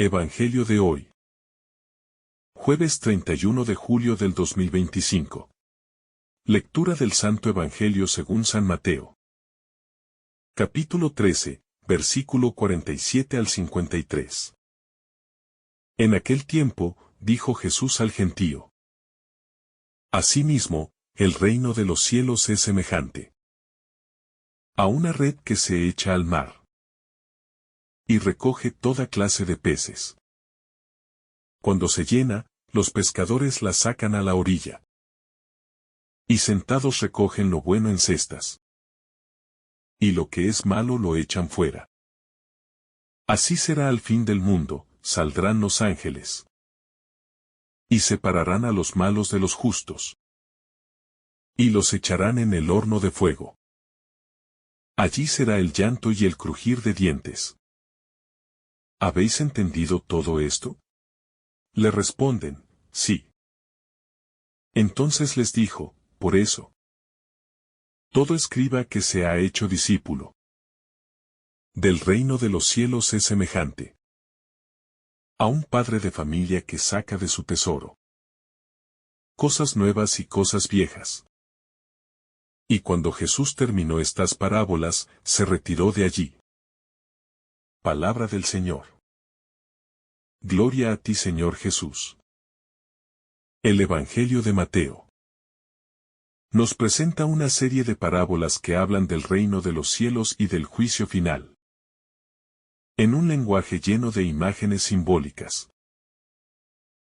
Evangelio de hoy. Jueves 31 de julio del 2025. Lectura del Santo Evangelio según San Mateo. Capítulo 13, versículo 47 al 53. En aquel tiempo, dijo Jesús al gentío: Asimismo, el reino de los cielos es semejante a una red que se echa al mar y recoge toda clase de peces. Cuando se llena, los pescadores la sacan a la orilla y sentados recogen lo bueno en cestas, y lo que es malo lo echan fuera. Así será al fin del mundo. Saldrán los ángeles y separarán a los malos de los justos, y los echarán en el horno de fuego. Allí será el llanto y el crujir de dientes. ¿Habéis entendido todo esto? Le responden: sí. Entonces les dijo: por eso, todo escriba que se ha hecho discípulo del reino de los cielos es semejante a un padre de familia que saca de su tesoro cosas nuevas y cosas viejas. Y cuando Jesús terminó estas parábolas, se retiró de allí. Palabra del Señor. Gloria a ti, Señor Jesús. El Evangelio de Mateo nos presenta una serie de parábolas que hablan del reino de los cielos y del juicio final, en un lenguaje lleno de imágenes simbólicas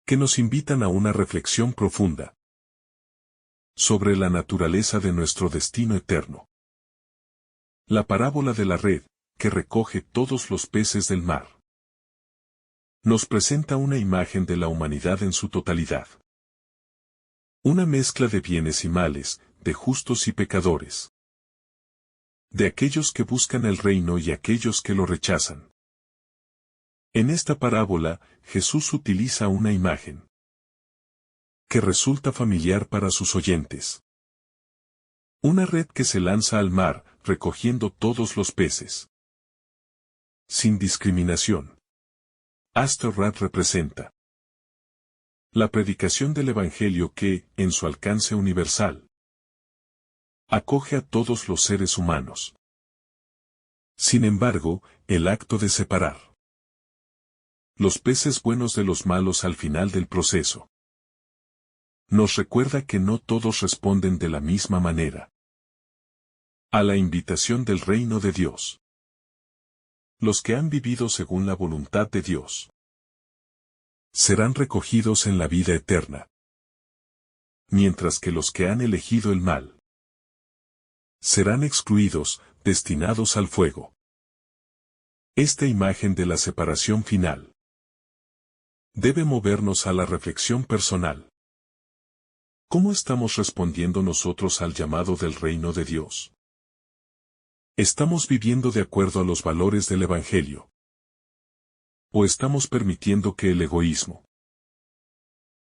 que nos invitan a una reflexión profunda sobre la naturaleza de nuestro destino eterno. La parábola de la red, que recoge todos los peces del mar, nos presenta una imagen de la humanidad en su totalidad. Una mezcla de bienes y males, de justos y pecadores, de aquellos que buscan el reino y aquellos que lo rechazan. En esta parábola, Jesús utiliza una imagen que resulta familiar para sus oyentes. Una red que se lanza al mar, recogiendo todos los peces, sin discriminación. Esta red representa la predicación del Evangelio que, en su alcance universal, acoge a todos los seres humanos. Sin embargo, el acto de separar los peces buenos de los malos al final del proceso nos recuerda que no todos responden de la misma manera a la invitación del reino de Dios. Los que han vivido según la voluntad de Dios serán recogidos en la vida eterna, mientras que los que han elegido el mal serán excluidos, destinados al fuego. Esta imagen de la separación final debe movernos a la reflexión personal. ¿Cómo estamos respondiendo nosotros al llamado del reino de Dios? ¿Estamos viviendo de acuerdo a los valores del Evangelio? ¿O estamos permitiendo que el egoísmo,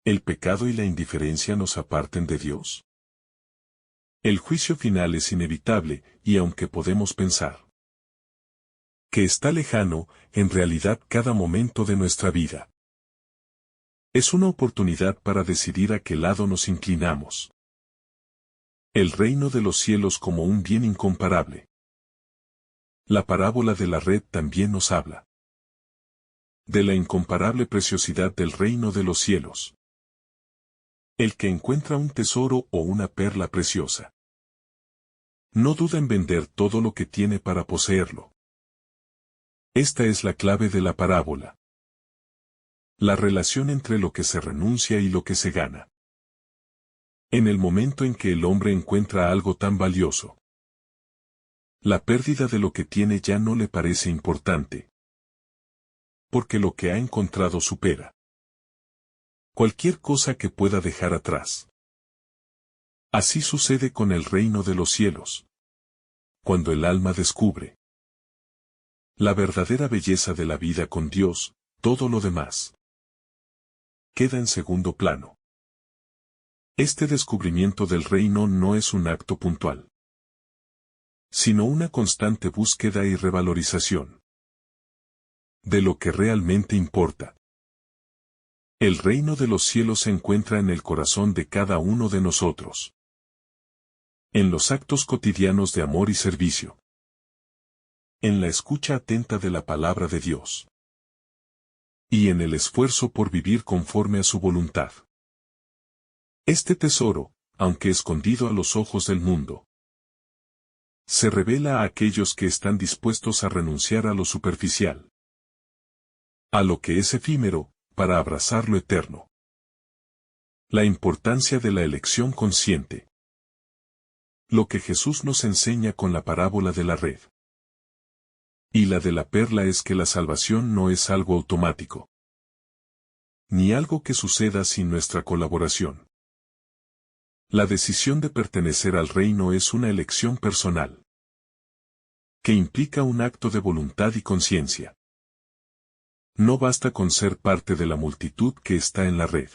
el pecado y la indiferencia nos aparten de Dios? El juicio final es inevitable, y aunque podemos pensar que está lejano, en realidad cada momento de nuestra vida es una oportunidad para decidir a qué lado nos inclinamos. El reino de los cielos como un bien incomparable. La parábola de la red también nos habla de la incomparable preciosidad del reino de los cielos. El que encuentra un tesoro o una perla preciosa no duda en vender todo lo que tiene para poseerlo. Esta es la clave de la parábola. La relación entre lo que se renuncia y lo que se gana. En el momento en que el hombre encuentra algo tan valioso, la pérdida de lo que tiene ya no le parece importante, porque lo que ha encontrado supera cualquier cosa que pueda dejar atrás. Así sucede con el reino de los cielos. Cuando el alma descubre la verdadera belleza de la vida con Dios, todo lo demás queda en segundo plano. Este descubrimiento del reino no es un acto puntual, sino una constante búsqueda y revalorización. de lo que realmente importa. El reino de los cielos se encuentra en el corazón de cada uno de nosotros. En los actos cotidianos de amor y servicio. En la escucha atenta de la palabra de Dios. Y en el esfuerzo por vivir conforme a su voluntad. Este tesoro, aunque escondido a los ojos del mundo, se revela a aquellos que están dispuestos a renunciar a lo superficial, a lo que es efímero, para abrazar lo eterno. La importancia de la elección consciente. Lo que Jesús nos enseña con la parábola de la red y la de la perla es que la salvación no es algo automático, ni algo que suceda sin nuestra colaboración. La decisión de pertenecer al reino es una elección personal, que implica un acto de voluntad y conciencia. No basta con ser parte de la multitud que está en la red.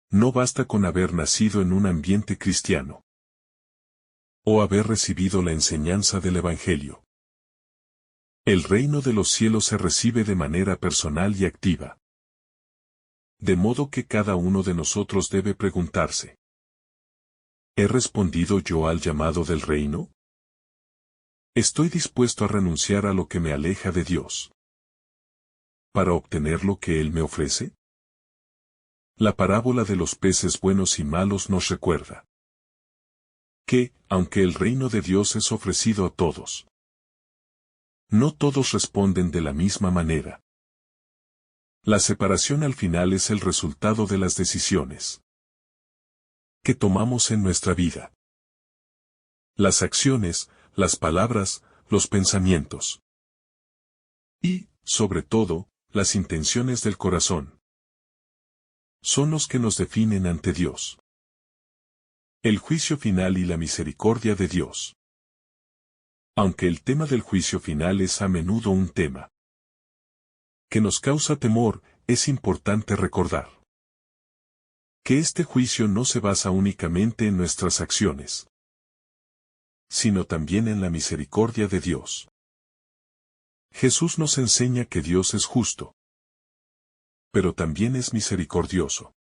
No basta con haber nacido en un ambiente cristiano, o haber recibido la enseñanza del Evangelio. El reino de los cielos se recibe de manera personal y activa. De modo que cada uno de nosotros debe preguntarse: ¿he respondido yo al llamado del reino? ¿Estoy dispuesto a renunciar a lo que me aleja de Dios para obtener lo que Él me ofrece? La parábola de los peces buenos y malos nos recuerda que, aunque el reino de Dios es ofrecido a todos, no todos responden de la misma manera. La separación al final es el resultado de las decisiones que tomamos en nuestra vida. Las acciones, las palabras, los pensamientos. Y, sobre todo, las intenciones del corazón. Son los que nos definen ante Dios. El juicio final y la misericordia de Dios. Aunque el tema del juicio final es a menudo un tema que nos causa temor, es importante recordar que este juicio no se basa únicamente en nuestras acciones, sino también en la misericordia de Dios. Jesús nos enseña que Dios es justo, pero también es misericordioso.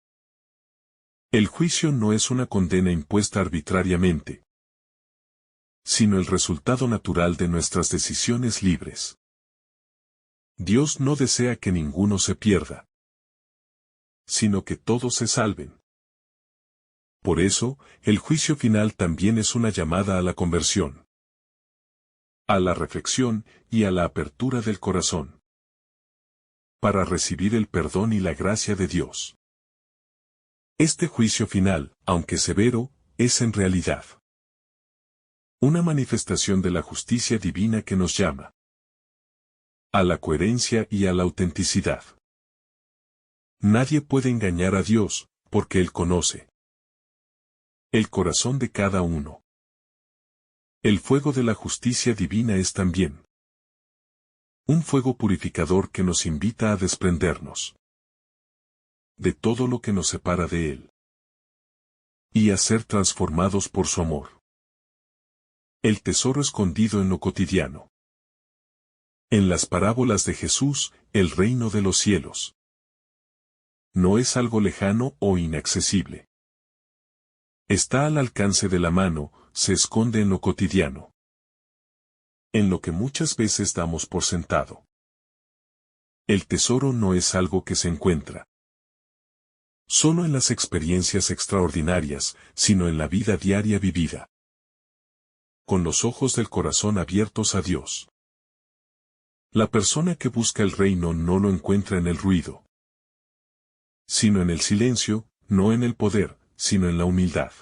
El juicio no es una condena impuesta arbitrariamente, sino el resultado natural de nuestras decisiones libres. Dios no desea que ninguno se pierda, sino que todos se salven. Por eso, el juicio final también es una llamada a la conversión, a la reflexión y a la apertura del corazón, para recibir el perdón y la gracia de Dios. Este juicio final, aunque severo, es en realidad una manifestación de la justicia divina que nos llama a la coherencia y a la autenticidad. Nadie puede engañar a Dios, porque Él conoce el corazón de cada uno. El fuego de la justicia divina es también un fuego purificador que nos invita a desprendernos de todo lo que nos separa de Él y a ser transformados por su amor. El tesoro escondido en lo cotidiano. En las parábolas de Jesús, el reino de los cielos no es algo lejano o inaccesible. Está al alcance de la mano, se esconde en lo cotidiano, en lo que muchas veces damos por sentado. El tesoro no es algo que se encuentra solo en las experiencias extraordinarias, sino en la vida diaria vivida, con los ojos del corazón abiertos a Dios. La persona que busca el reino no lo encuentra en el ruido, sino en el silencio, no en el poder, sino en la humildad.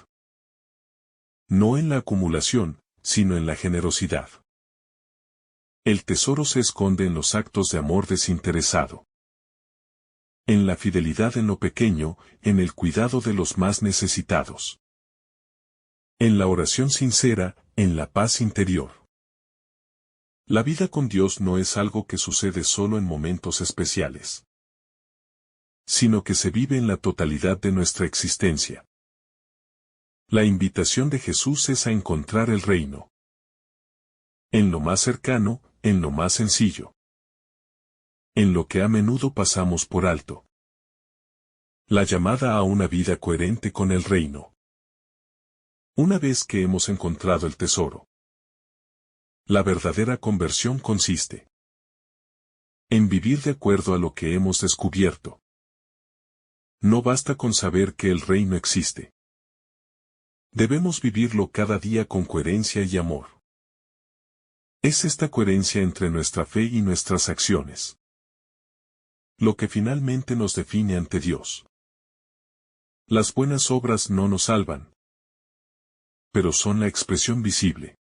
No en la acumulación, sino en la generosidad. El tesoro se esconde en los actos de amor desinteresado, en la fidelidad en lo pequeño, en el cuidado de los más necesitados, en la oración sincera, en la paz interior. La vida con Dios no es algo que sucede solo en momentos especiales, sino que se vive en la totalidad de nuestra existencia. La invitación de Jesús es a encontrar el reino, en lo más cercano, en lo más sencillo, en lo que a menudo pasamos por alto. La llamada a una vida coherente con el reino. Una vez que hemos encontrado el tesoro, la verdadera conversión consiste en vivir de acuerdo a lo que hemos descubierto. No basta con saber que el reino existe. Debemos vivirlo cada día con coherencia y amor. Es esta coherencia entre nuestra fe y nuestras acciones lo que finalmente nos define ante Dios. Las buenas obras no nos salvan, pero son la expresión visible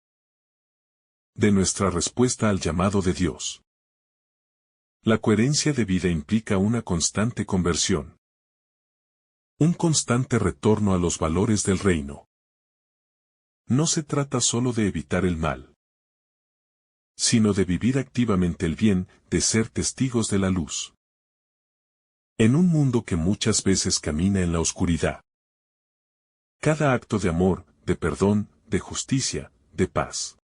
de nuestra respuesta al llamado de Dios. La coherencia de vida implica una constante conversión, un constante retorno a los valores del reino. No se trata solo de evitar el mal, sino de vivir activamente el bien, de ser testigos de la luz. En un mundo que muchas veces camina en la oscuridad, cada acto de amor, de perdón, de justicia, de paz,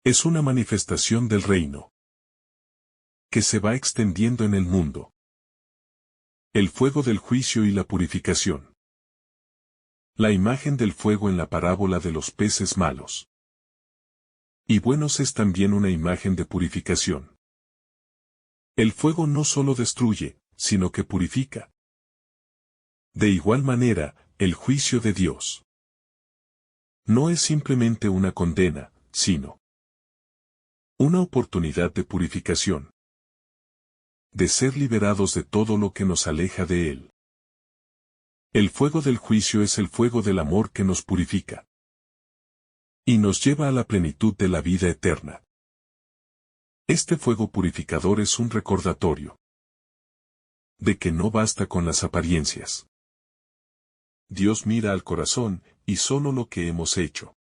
es una manifestación del reino que se va extendiendo en el mundo. El fuego del juicio y la purificación. La imagen del fuego en la parábola de los peces malos y buenos es también una imagen de purificación. El fuego no solo destruye, sino que purifica. De igual manera, el juicio de Dios no es simplemente una condena, sino una oportunidad de purificación, de ser liberados de todo lo que nos aleja de Él. El fuego del juicio es el fuego del amor que nos purifica y nos lleva a la plenitud de la vida eterna. Este fuego purificador es un recordatorio de que no basta con las apariencias. Dios mira al corazón, y solo lo que hemos hecho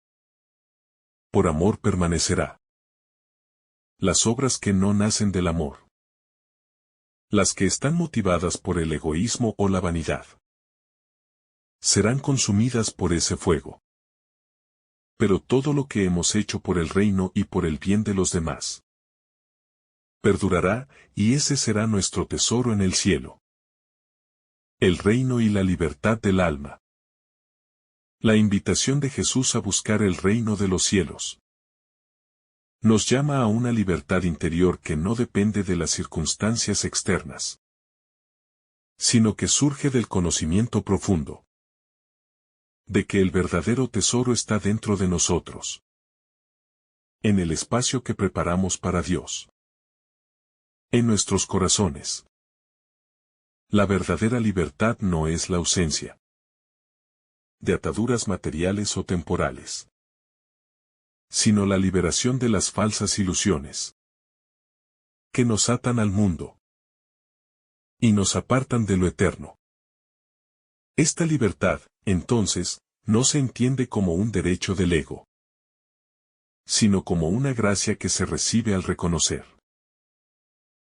por amor permanecerá. Las obras que no nacen del amor, las que están motivadas por el egoísmo o la vanidad, serán consumidas por ese fuego. Pero todo lo que hemos hecho por el reino y por el bien de los demás perdurará, y ese será nuestro tesoro en el cielo. El reino y la libertad del alma. La invitación de Jesús a buscar el reino de los cielos nos llama a una libertad interior que no depende de las circunstancias externas, sino que surge del conocimiento profundo de que el verdadero tesoro está dentro de nosotros, en el espacio que preparamos para Dios, en nuestros corazones. La verdadera libertad no es la ausencia de ataduras materiales o temporales, sino la liberación de las falsas ilusiones que nos atan al mundo y nos apartan de lo eterno. Esta libertad, entonces, no se entiende como un derecho del ego, sino como una gracia que se recibe al reconocer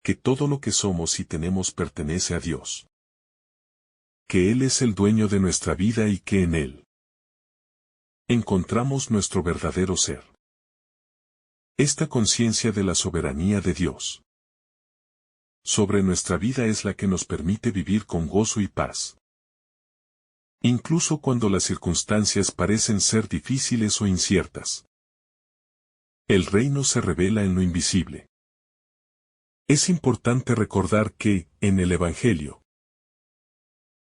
que todo lo que somos y tenemos pertenece a Dios, que Él es el dueño de nuestra vida y que en Él encontramos nuestro verdadero ser. Esta conciencia de la soberanía de Dios sobre nuestra vida es la que nos permite vivir con gozo y paz, incluso cuando las circunstancias parecen ser difíciles o inciertas. El reino se revela en lo invisible. Es importante recordar que, en el Evangelio,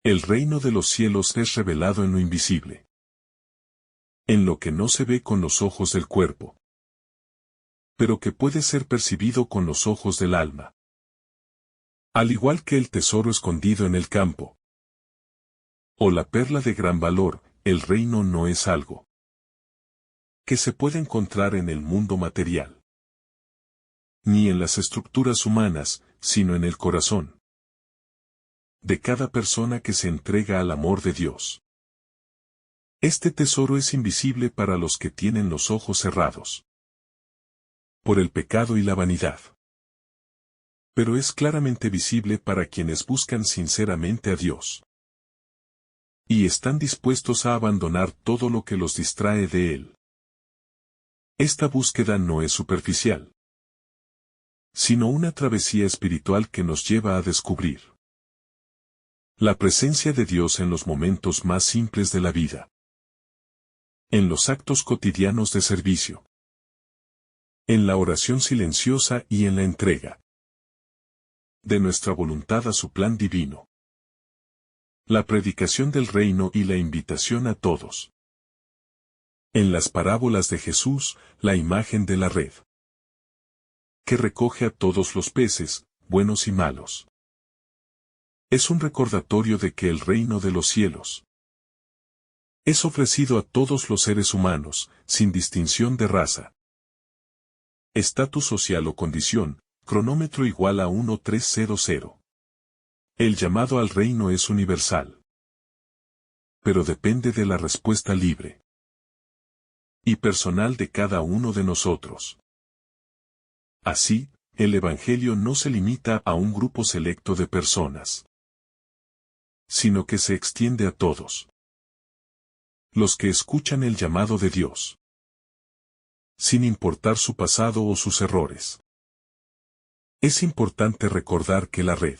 el reino de los cielos es revelado en lo invisible, en lo que no se ve con los ojos del cuerpo, pero que puede ser percibido con los ojos del alma. Al igual que el tesoro escondido en el campo, o la perla de gran valor, el reino no es algo que se puede encontrar en el mundo material, ni en las estructuras humanas, sino en el corazón de cada persona que se entrega al amor de Dios. Este tesoro es invisible para los que tienen los ojos cerrados por el pecado y la vanidad, pero es claramente visible para quienes buscan sinceramente a Dios y están dispuestos a abandonar todo lo que los distrae de Él. Esta búsqueda no es superficial, sino una travesía espiritual que nos lleva a descubrir la presencia de Dios en los momentos más simples de la vida, en los actos cotidianos de servicio, en la oración silenciosa y en la entrega de nuestra voluntad a su plan divino. La predicación del reino y la invitación a todos. En las parábolas de Jesús, la imagen de la red, que recoge a todos los peces, buenos y malos. Es un recordatorio de que el reino de los cielos es ofrecido a todos los seres humanos, sin distinción de raza, estatus social o condición, cronómetro igual a 1300. El llamado al reino es universal, pero depende de la respuesta libre y personal de cada uno de nosotros. Así, el Evangelio no se limita a un grupo selecto de personas, sino que se extiende a todos los que escuchan el llamado de Dios, sin importar su pasado o sus errores. Es importante recordar que la red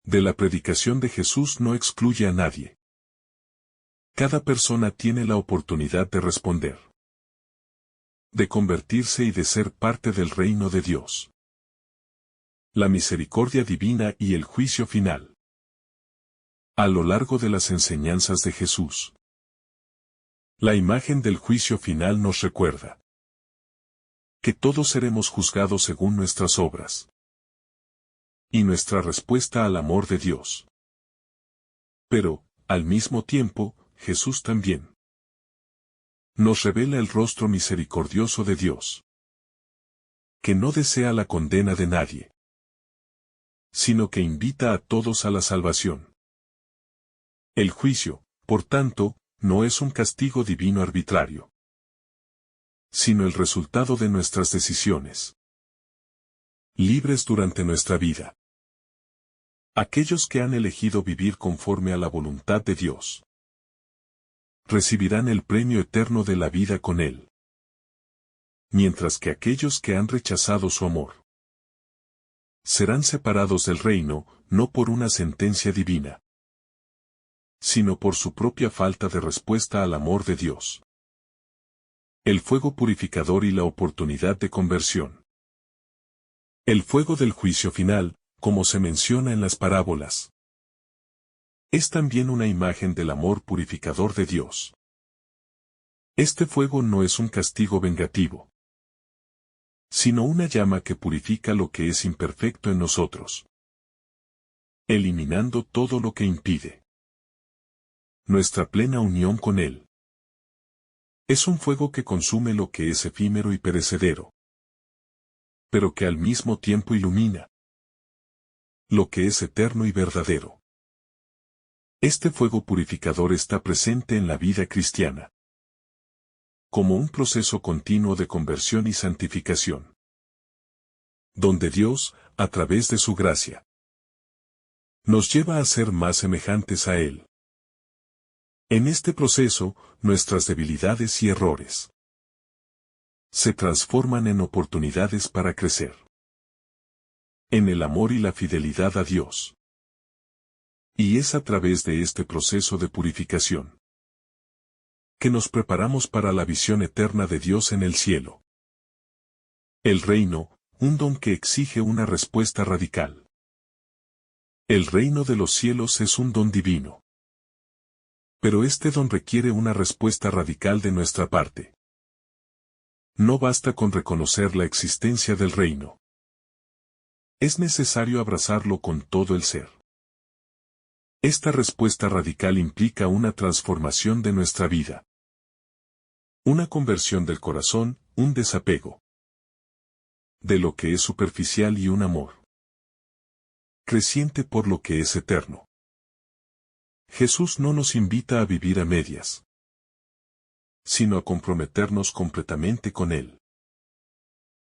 de la predicación de Jesús no excluye a nadie. Cada persona tiene la oportunidad de responder, de convertirse y de ser parte del reino de Dios. La misericordia divina y el juicio final. A lo largo de las enseñanzas de Jesús, la imagen del juicio final nos recuerda que todos seremos juzgados según nuestras obras y nuestra respuesta al amor de Dios. Pero, al mismo tiempo, Jesús también nos revela el rostro misericordioso de Dios, que no desea la condena de nadie, sino que invita a todos a la salvación. El juicio, por tanto, no es un castigo divino arbitrario, sino el resultado de nuestras decisiones libres durante nuestra vida. Aquellos que han elegido vivir conforme a la voluntad de Dios recibirán el premio eterno de la vida con Él, mientras que aquellos que han rechazado su amor serán separados del reino, no por una sentencia divina, sino por su propia falta de respuesta al amor de Dios. El fuego purificador y la oportunidad de conversión. El fuego del juicio final, como se menciona en las parábolas, es también una imagen del amor purificador de Dios. Este fuego no es un castigo vengativo, sino una llama que purifica lo que es imperfecto en nosotros, eliminando todo lo que impide nuestra plena unión con Él. Es un fuego que consume lo que es efímero y perecedero, pero que al mismo tiempo ilumina lo que es eterno y verdadero. Este fuego purificador está presente en la vida cristiana, como un proceso continuo de conversión y santificación, donde Dios, a través de su gracia, nos lleva a ser más semejantes a Él. En este proceso, nuestras debilidades y errores se transforman en oportunidades para crecer en el amor y la fidelidad a Dios. Y es a través de este proceso de purificación que nos preparamos para la visión eterna de Dios en el cielo. El reino, un don que exige una respuesta radical. El reino de los cielos es un don divino, pero este don requiere una respuesta radical de nuestra parte. No basta con reconocer la existencia del reino. Es necesario abrazarlo con todo el ser. Esta respuesta radical implica una transformación de nuestra vida. Una conversión del corazón, un desapego de lo que es superficial y un amor creciente por lo que es eterno. Jesús no nos invita a vivir a medias, sino a comprometernos completamente con Él.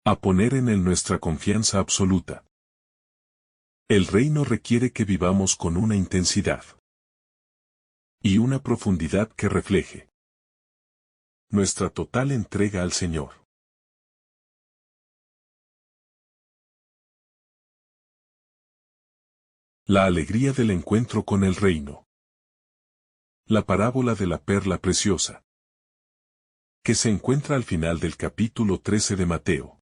A poner en Él nuestra confianza absoluta. El reino requiere que vivamos con una intensidad y una profundidad que refleje nuestra total entrega al Señor. La alegría del encuentro con el reino. La parábola de la perla preciosa, que se encuentra al final del capítulo 13 de Mateo,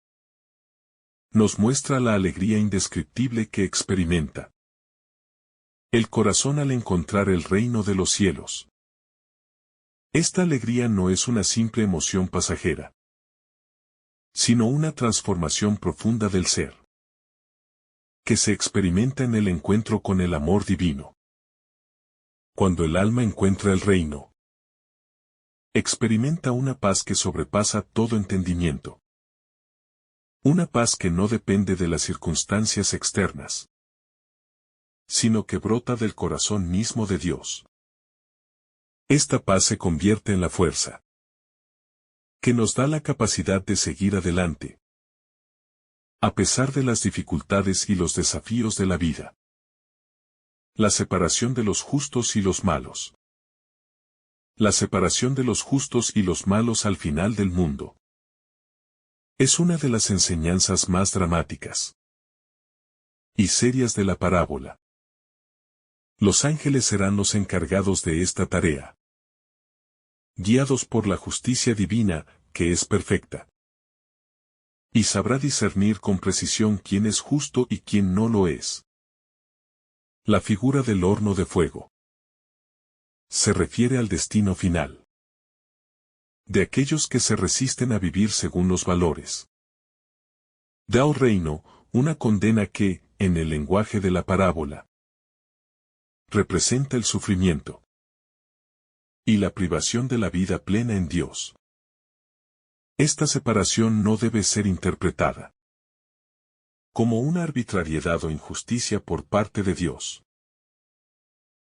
nos muestra la alegría indescriptible que experimenta el corazón al encontrar el reino de los cielos. Esta alegría no es una simple emoción pasajera, sino una transformación profunda del ser, que se experimenta en el encuentro con el amor divino. Cuando el alma encuentra el reino, experimenta una paz que sobrepasa todo entendimiento. Una paz que no depende de las circunstancias externas, sino que brota del corazón mismo de Dios. Esta paz se convierte en la fuerza que nos da la capacidad de seguir adelante, a pesar de las dificultades y los desafíos de la vida. La separación de los justos y los malos. La separación de los justos y los malos al final del mundo es una de las enseñanzas más dramáticas y serias de la parábola. Los ángeles serán los encargados de esta tarea, guiados por la justicia divina, que es perfecta, y sabrá discernir con precisión quién es justo y quién no lo es. La figura del horno de fuego se refiere al destino final de aquellos que se resisten a vivir según los valores. Da al reino una condena que, en el lenguaje de la parábola, representa el sufrimiento y la privación de la vida plena en Dios. Esta separación no debe ser interpretada como una arbitrariedad o injusticia por parte de Dios,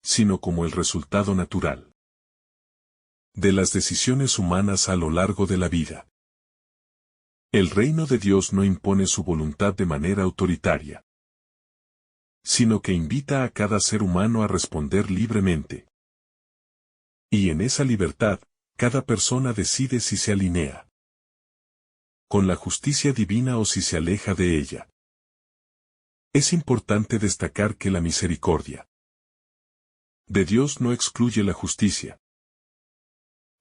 sino como el resultado natural de las decisiones humanas a lo largo de la vida. El reino de Dios no impone su voluntad de manera autoritaria, sino que invita a cada ser humano a responder libremente. Y en esa libertad, cada persona decide si se alinea con la justicia divina o si se aleja de ella. Es importante destacar que la misericordia de Dios no excluye la justicia.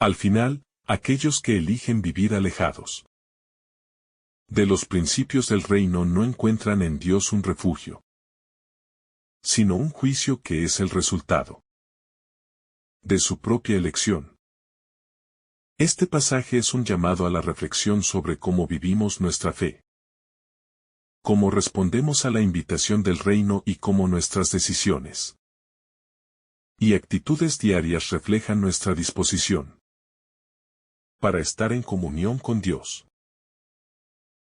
Al final, aquellos que eligen vivir alejados de los principios del reino no encuentran en Dios un refugio, sino un juicio que es el resultado de su propia elección. Este pasaje es un llamado a la reflexión sobre cómo vivimos nuestra fe, cómo respondemos a la invitación del reino y cómo nuestras decisiones y actitudes diarias reflejan nuestra disposición para estar en comunión con Dios.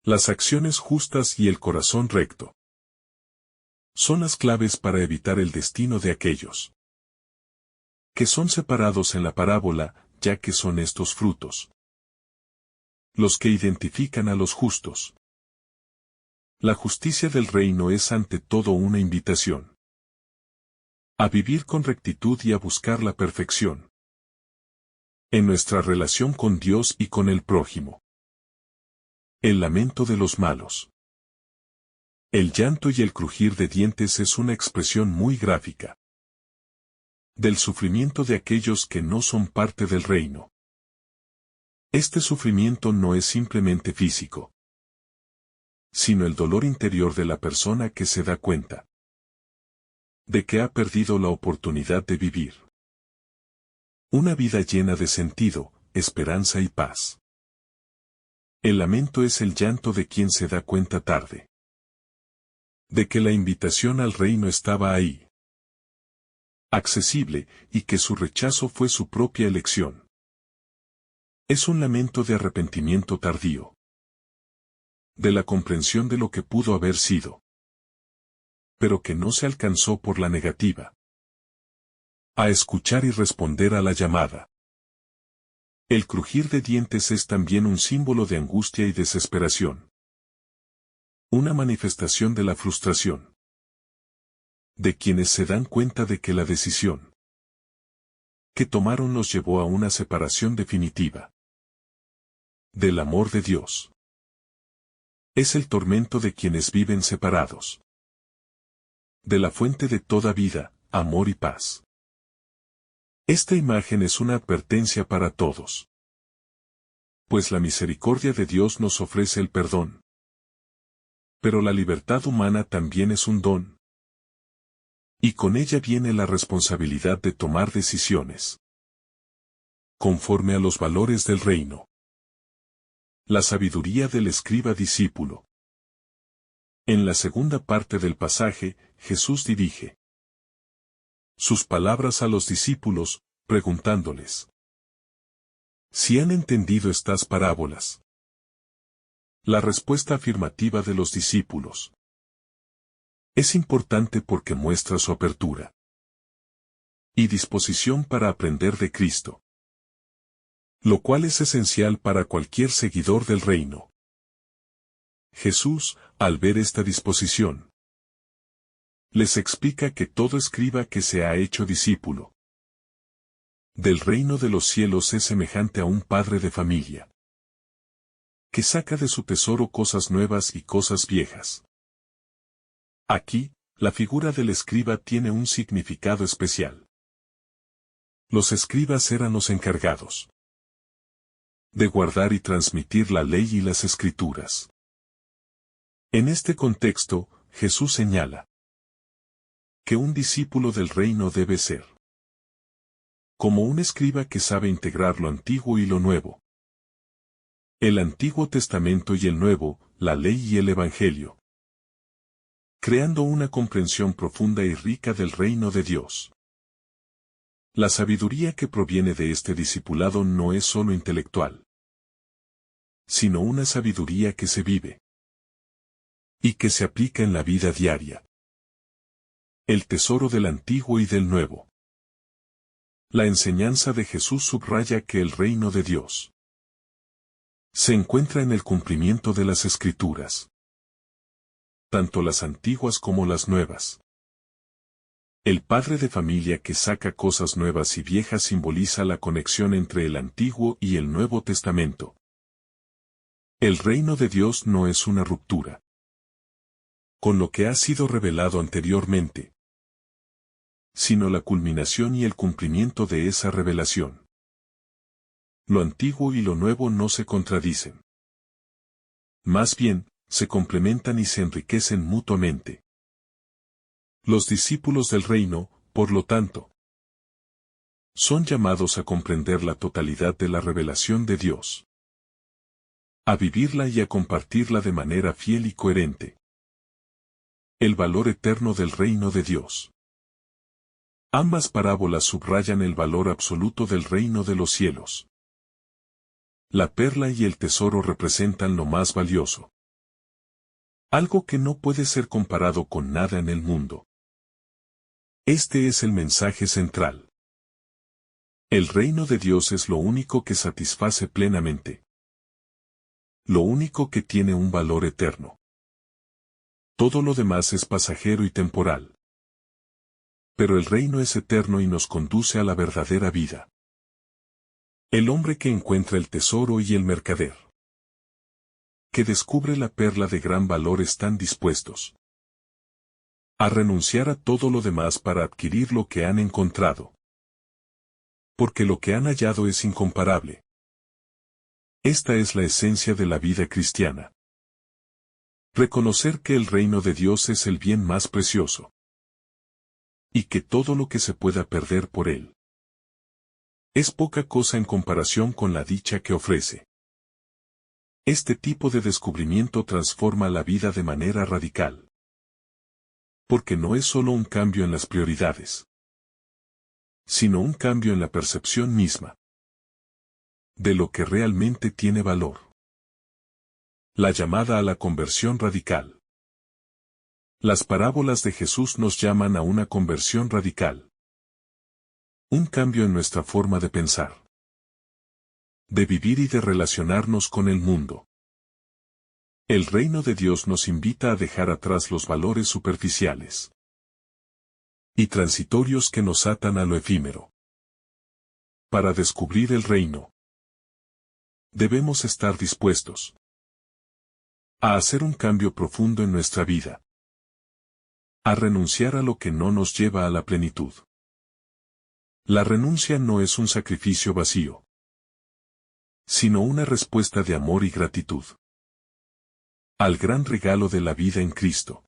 Las acciones justas y el corazón recto son las claves para evitar el destino de aquellos que son separados en la parábola, ya que son estos frutos los que identifican a los justos. La justicia del reino es ante todo una invitación a vivir con rectitud y a buscar la perfección en nuestra relación con Dios y con el prójimo. El lamento de los malos. El llanto y el crujir de dientes es una expresión muy gráfica del sufrimiento de aquellos que no son parte del reino. Este sufrimiento no es simplemente físico, sino el dolor interior de la persona que se da cuenta de que ha perdido la oportunidad de vivir una vida llena de sentido, esperanza y paz. El lamento es el llanto de quien se da cuenta tarde de que la invitación al reino estaba ahí, accesible, y que su rechazo fue su propia elección. Es un lamento de arrepentimiento tardío, de la comprensión de lo que pudo haber sido, pero que no se alcanzó por la negativa a escuchar y responder a la llamada. El crujir de dientes es también un símbolo de angustia y desesperación, una manifestación de la frustración de quienes se dan cuenta de que la decisión que tomaron los llevó a una separación definitiva del amor de Dios. Es el tormento de quienes viven separados de la fuente de toda vida, amor y paz. Esta imagen es una advertencia para todos. Pues la misericordia de Dios nos ofrece el perdón. Pero la libertad humana también es un don. Y con ella viene la responsabilidad de tomar decisiones conforme a los valores del reino. La sabiduría del escriba discípulo. En la segunda parte del pasaje, Jesús dirige sus palabras a los discípulos, preguntándoles si han entendido estas parábolas. La respuesta afirmativa de los discípulos es importante porque muestra su apertura y disposición para aprender de Cristo, lo cual es esencial para cualquier seguidor del reino. Jesús, al ver esta disposición, les explica que todo escriba que se ha hecho discípulo del reino de los cielos es semejante a un padre de familia, que saca de su tesoro cosas nuevas y cosas viejas. Aquí, la figura del escriba tiene un significado especial. Los escribas eran los encargados de guardar y transmitir la ley y las escrituras. En este contexto, Jesús señala que un discípulo del reino debe ser como un escriba que sabe integrar lo antiguo y lo nuevo. El Antiguo Testamento y el Nuevo, la ley y el Evangelio, creando una comprensión profunda y rica del reino de Dios. La sabiduría que proviene de este discipulado no es solo intelectual, sino una sabiduría que se vive y que se aplica en la vida diaria. El tesoro del Antiguo y del Nuevo. La enseñanza de Jesús subraya que el reino de Dios se encuentra en el cumplimiento de las Escrituras, tanto las antiguas como las nuevas. El padre de familia que saca cosas nuevas y viejas simboliza la conexión entre el Antiguo y el Nuevo Testamento. El reino de Dios no es una ruptura con lo que ha sido revelado anteriormente, sino la culminación y el cumplimiento de esa revelación. Lo antiguo y lo nuevo no se contradicen. Más bien, se complementan y se enriquecen mutuamente. Los discípulos del reino, por lo tanto, son llamados a comprender la totalidad de la revelación de Dios, a vivirla y a compartirla de manera fiel y coherente. El valor eterno del reino de Dios. Ambas parábolas subrayan el valor absoluto del reino de los cielos. La perla y el tesoro representan lo más valioso, algo que no puede ser comparado con nada en el mundo. Este es el mensaje central. El reino de Dios es lo único que satisface plenamente, lo único que tiene un valor eterno. Todo lo demás es pasajero y temporal. Pero el reino es eterno y nos conduce a la verdadera vida. El hombre que encuentra el tesoro y el mercader que descubre la perla de gran valor están dispuestos a renunciar a todo lo demás para adquirir lo que han encontrado. Porque lo que han hallado es incomparable. Esta es la esencia de la vida cristiana. Reconocer que el reino de Dios es el bien más precioso, y que todo lo que se pueda perder por él es poca cosa en comparación con la dicha que ofrece. Este tipo de descubrimiento transforma la vida de manera radical. Porque no es solo un cambio en las prioridades, sino un cambio en la percepción misma de lo que realmente tiene valor. La llamada a la conversión radical. Las parábolas de Jesús nos llaman a una conversión radical. Un cambio en nuestra forma de pensar, de vivir y de relacionarnos con el mundo. El reino de Dios nos invita a dejar atrás los valores superficiales y transitorios que nos atan a lo efímero. Para descubrir el reino, debemos estar dispuestos a hacer un cambio profundo en nuestra vida. A renunciar a lo que no nos lleva a la plenitud. La renuncia no es un sacrificio vacío, sino una respuesta de amor y gratitud al gran regalo de la vida en Cristo.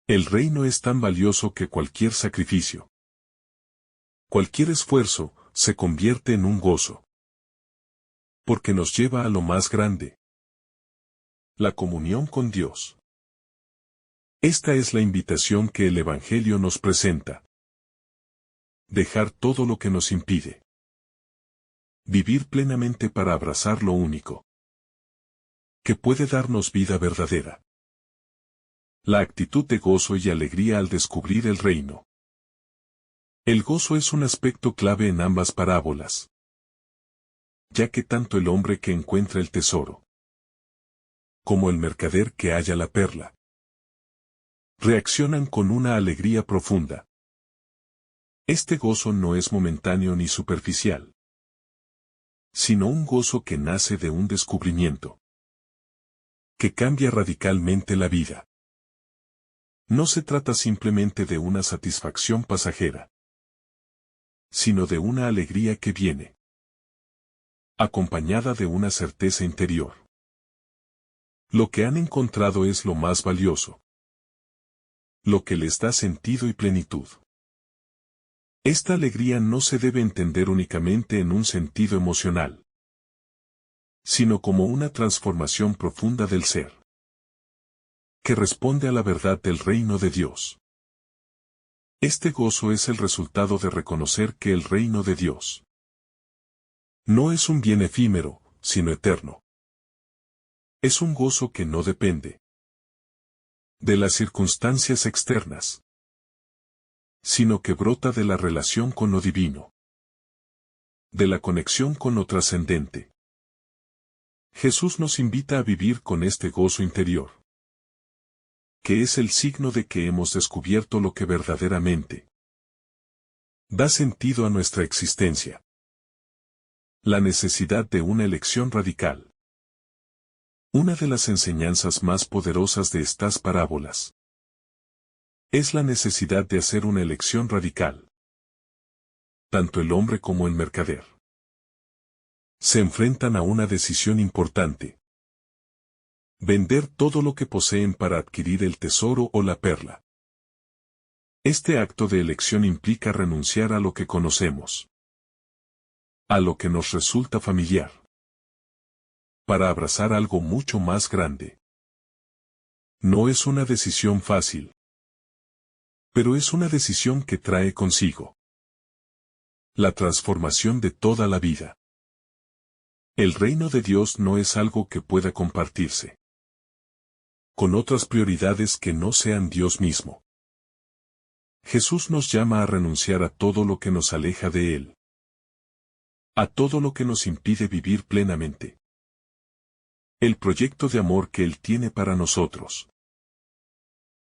El reino es tan valioso que cualquier sacrificio, cualquier esfuerzo, se convierte en un gozo, porque nos lleva a lo más grande: la comunión con Dios. Esta es la invitación que el Evangelio nos presenta. Dejar todo lo que nos impide. Vivir plenamente para abrazar lo único que puede darnos vida verdadera. La actitud de gozo y alegría al descubrir el reino. El gozo es un aspecto clave en ambas parábolas, ya que tanto el hombre que encuentra el tesoro, como el mercader que halla la perla, reaccionan con una alegría profunda. Este gozo no es momentáneo ni superficial, sino un gozo que nace de un descubrimiento que cambia radicalmente la vida. No se trata simplemente de una satisfacción pasajera, sino de una alegría que viene acompañada de una certeza interior. Lo que han encontrado es lo más valioso, lo que les da sentido y plenitud. Esta alegría no se debe entender únicamente en un sentido emocional, sino como una transformación profunda del ser, que responde a la verdad del reino de Dios. Este gozo es el resultado de reconocer que el reino de Dios no es un bien efímero, sino eterno. Es un gozo que no depende de las circunstancias externas, sino que brota de la relación con lo divino, de la conexión con lo trascendente. Jesús nos invita a vivir con este gozo interior, que es el signo de que hemos descubierto lo que verdaderamente da sentido a nuestra existencia. La necesidad de una elección radical. Una de las enseñanzas más poderosas de estas parábolas es la necesidad de hacer una elección radical. Tanto el hombre como el mercader se enfrentan a una decisión importante: vender todo lo que poseen para adquirir el tesoro o la perla. Este acto de elección implica renunciar a lo que conocemos, a lo que nos resulta familiar, para abrazar algo mucho más grande. No es una decisión fácil, pero es una decisión que trae consigo la transformación de toda la vida. El reino de Dios no es algo que pueda compartirse con otras prioridades que no sean Dios mismo. Jesús nos llama a renunciar a todo lo que nos aleja de Él, a todo lo que nos impide vivir plenamente el proyecto de amor que Él tiene para nosotros.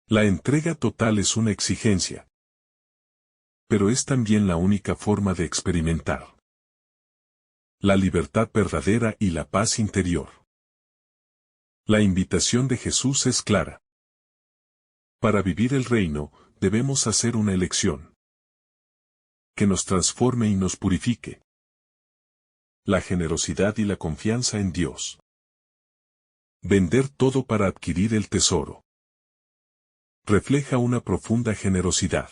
La entrega total es una exigencia, pero es también la única forma de experimentar la libertad verdadera y la paz interior. La invitación de Jesús es clara. Para vivir el reino, debemos hacer una elección que nos transforme y nos purifique. La generosidad y la confianza en Dios. Vender todo para adquirir el tesoro refleja una profunda generosidad.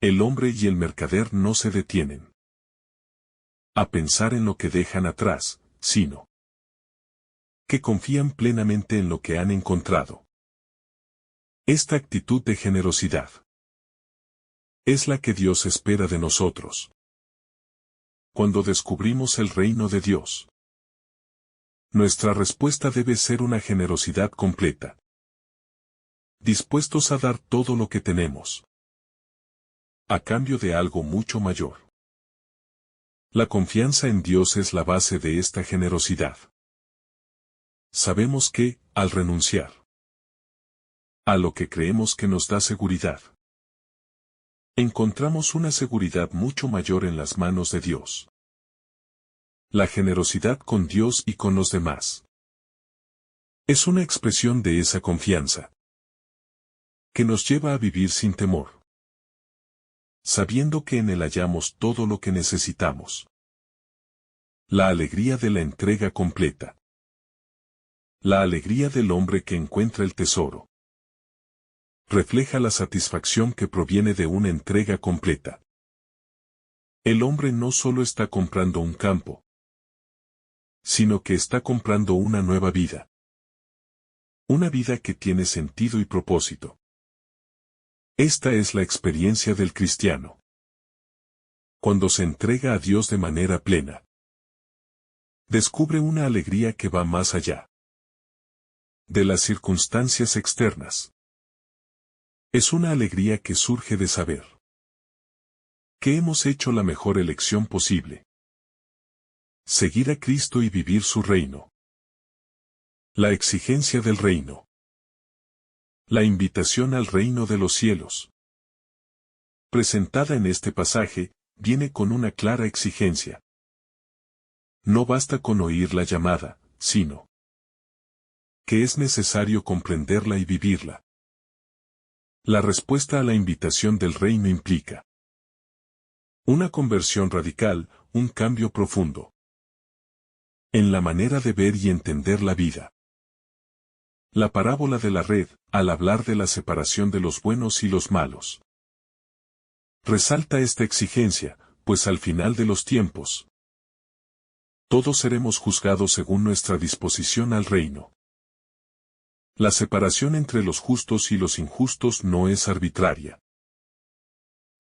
El hombre y el mercader no se detienen a pensar en lo que dejan atrás, sino que confían plenamente en lo que han encontrado. Esta actitud de generosidad es la que Dios espera de nosotros. Cuando descubrimos el reino de Dios, nuestra respuesta debe ser una generosidad completa, dispuestos a dar todo lo que tenemos a cambio de algo mucho mayor. La confianza en Dios es la base de esta generosidad. Sabemos que, al renunciar a lo que creemos que nos da seguridad, encontramos una seguridad mucho mayor en las manos de Dios. La generosidad con Dios y con los demás es una expresión de esa confianza. que nos lleva a vivir sin temor, sabiendo que en Él hallamos todo lo que necesitamos. La alegría de la entrega completa. La alegría del hombre que encuentra el tesoro. Refleja la satisfacción que proviene de una entrega completa. El hombre no solo está comprando un campo, sino que está comprando una nueva vida. Una vida que tiene sentido y propósito. Esta es la experiencia del cristiano. Cuando se entrega a Dios de manera plena, descubre una alegría que va más allá de las circunstancias externas. Es una alegría que surge de saber que hemos hecho la mejor elección posible. Seguir a Cristo y vivir su reino. La exigencia del reino. La invitación al reino de los cielos, presentada en este pasaje, viene con una clara exigencia. No basta con oír la llamada, sino que es necesario comprenderla y vivirla. La respuesta a la invitación del reino implica una conversión radical, un cambio profundo en la manera de ver y entender la vida. La parábola de la red, al hablar de la separación de los buenos y los malos, resalta esta exigencia, pues al final de los tiempos, todos seremos juzgados según nuestra disposición al reino. La separación entre los justos y los injustos no es arbitraria,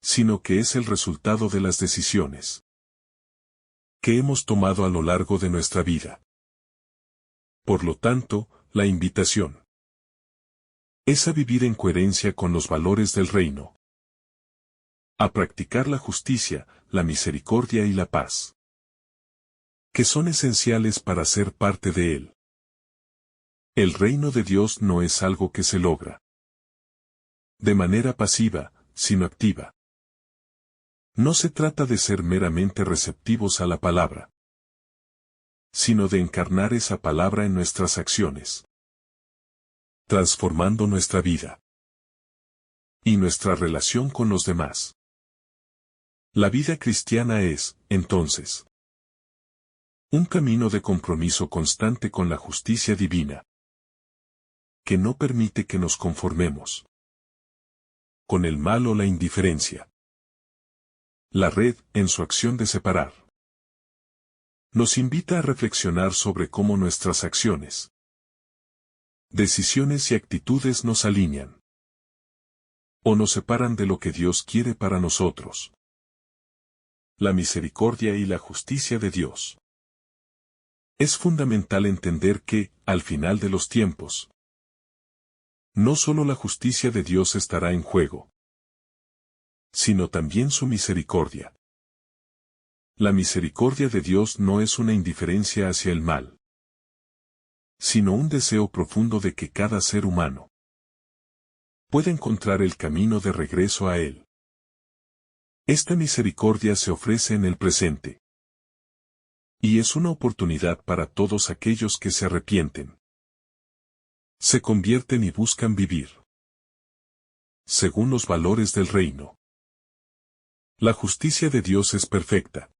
sino que es el resultado de las decisiones que hemos tomado a lo largo de nuestra vida. Por lo tanto, la invitación es a vivir en coherencia con los valores del reino, a practicar la justicia, la misericordia y la paz, que son esenciales para ser parte de él. El reino de Dios no es algo que se logra de manera pasiva, sino activa. No se trata de ser meramente receptivos a la palabra, sino de encarnar esa palabra en nuestras acciones, transformando nuestra vida y nuestra relación con los demás. La vida cristiana es, entonces, un camino de compromiso constante con la justicia divina, que no permite que nos conformemos con el mal o la indiferencia. La red, en su acción de separar, nos invita a reflexionar sobre cómo nuestras acciones, decisiones y actitudes nos alinean o nos separan de lo que Dios quiere para nosotros. La misericordia y la justicia de Dios. Es fundamental entender que, al final de los tiempos, no solo la justicia de Dios estará en juego, sino también su misericordia. La misericordia de Dios no es una indiferencia hacia el mal, sino un deseo profundo de que cada ser humano pueda encontrar el camino de regreso a Él. Esta misericordia se ofrece en el presente, y es una oportunidad para todos aquellos que se arrepienten, se convierten y buscan vivir según los valores del reino. La justicia de Dios es perfecta,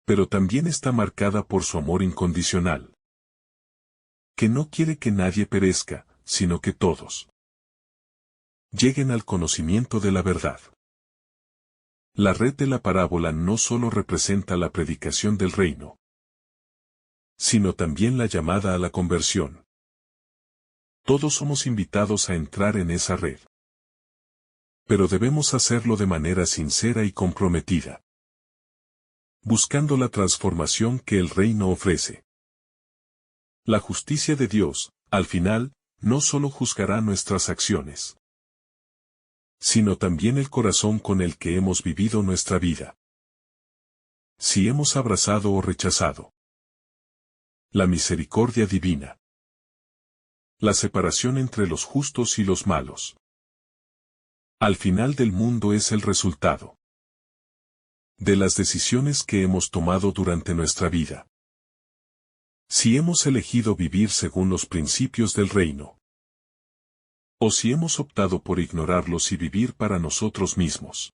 pero también está marcada por su amor incondicional, que no quiere que nadie perezca, sino que todos lleguen al conocimiento de la verdad. La red de la parábola no solo representa la predicación del reino, sino también la llamada a la conversión. Todos somos invitados a entrar en esa red, pero debemos hacerlo de manera sincera y comprometida, buscando la transformación que el reino ofrece. La justicia de Dios, al final, no solo juzgará nuestras acciones, sino también el corazón con el que hemos vivido nuestra vida. Si hemos abrazado o rechazado la misericordia divina, la separación entre los justos y los malos, al final del mundo es el resultado de las decisiones que hemos tomado durante nuestra vida. Si hemos elegido vivir según los principios del reino, o si hemos optado por ignorarlos y vivir para nosotros mismos.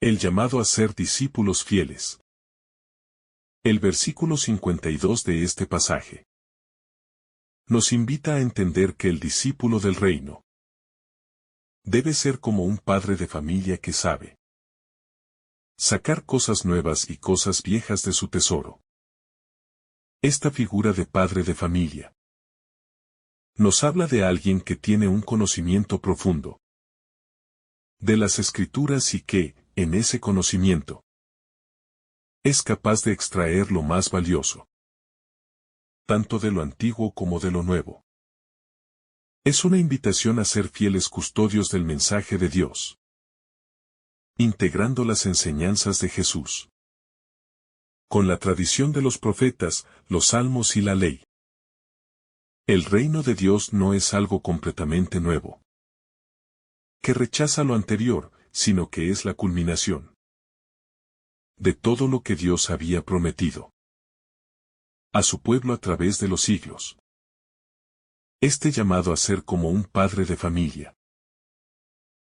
El llamado a ser discípulos fieles. El versículo 52 de este pasaje nos invita a entender que el discípulo del reino debe ser como un padre de familia que sabe sacar cosas nuevas y cosas viejas de su tesoro. Esta figura de padre de familia nos habla de alguien que tiene un conocimiento profundo de las Escrituras y que, en ese conocimiento, es capaz de extraer lo más valioso, tanto de lo antiguo como de lo nuevo. Es una invitación a ser fieles custodios del mensaje de Dios, integrando las enseñanzas de Jesús con la tradición de los profetas, los salmos y la ley. El reino de Dios no es algo completamente nuevo, que rechaza lo anterior, sino que es la culminación de todo lo que Dios había prometido a su pueblo a través de los siglos. Este llamado a ser como un padre de familia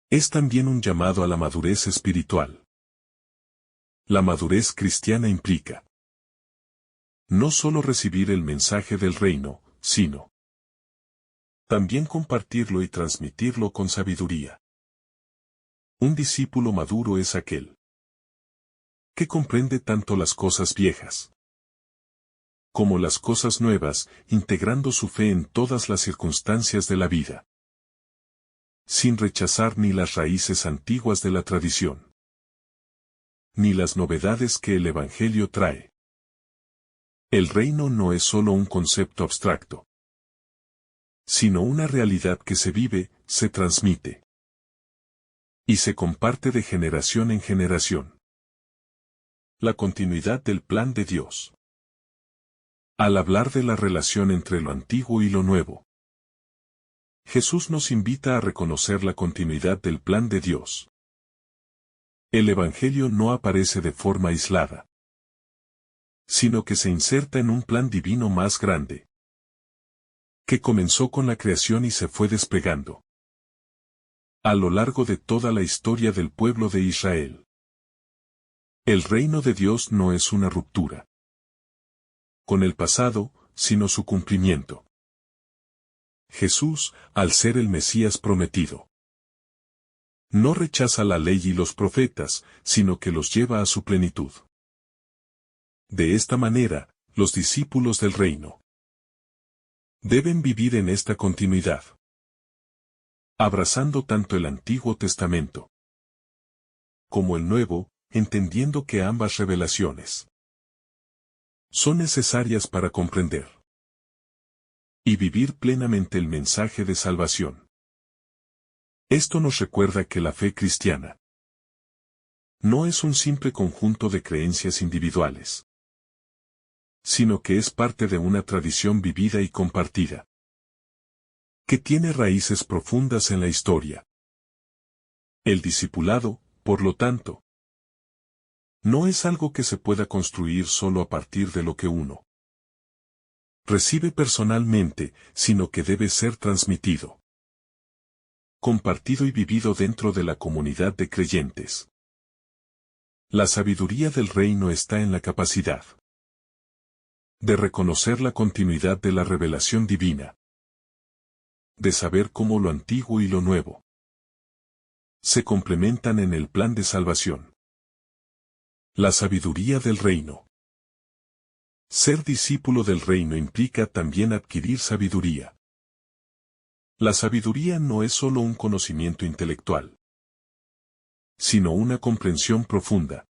es también un llamado a la madurez espiritual. La madurez cristiana implica no solo recibir el mensaje del reino, sino también compartirlo y transmitirlo con sabiduría. Un discípulo maduro es aquel que comprende tanto las cosas viejas como las cosas nuevas, integrando su fe en todas las circunstancias de la vida, sin rechazar ni las raíces antiguas de la tradición, ni las novedades que el Evangelio trae. El reino no es solo un concepto abstracto, sino una realidad que se vive, se transmite y se comparte de generación en generación. La continuidad del plan de Dios. Al hablar de la relación entre lo antiguo y lo nuevo, Jesús nos invita a reconocer la continuidad del plan de Dios. El Evangelio no aparece de forma aislada, sino que se inserta en un plan divino más grande, que comenzó con la creación y se fue desplegando a lo largo de toda la historia del pueblo de Israel. El reino de Dios no es una ruptura con el pasado, sino su cumplimiento. Jesús, al ser el Mesías prometido, no rechaza la ley y los profetas, sino que los lleva a su plenitud. De esta manera, los discípulos del reino deben vivir en esta continuidad, abrazando tanto el Antiguo Testamento como el Nuevo, entendiendo que ambas revelaciones son necesarias para comprender y vivir plenamente el mensaje de salvación. Esto nos recuerda que la fe cristiana no es un simple conjunto de creencias individuales, sino que es parte de una tradición vivida y compartida, que tiene raíces profundas en la historia. El discipulado, por lo tanto, no es algo que se pueda construir solo a partir de lo que uno recibe personalmente, sino que debe ser transmitido, compartido y vivido dentro de la comunidad de creyentes. La sabiduría del reino está en la capacidad de reconocer la continuidad de la revelación divina, de saber cómo lo antiguo y lo nuevo se complementan en el plan de salvación. La sabiduría del reino. Ser discípulo del reino implica también adquirir sabiduría. La sabiduría no es solo un conocimiento intelectual, sino una comprensión profunda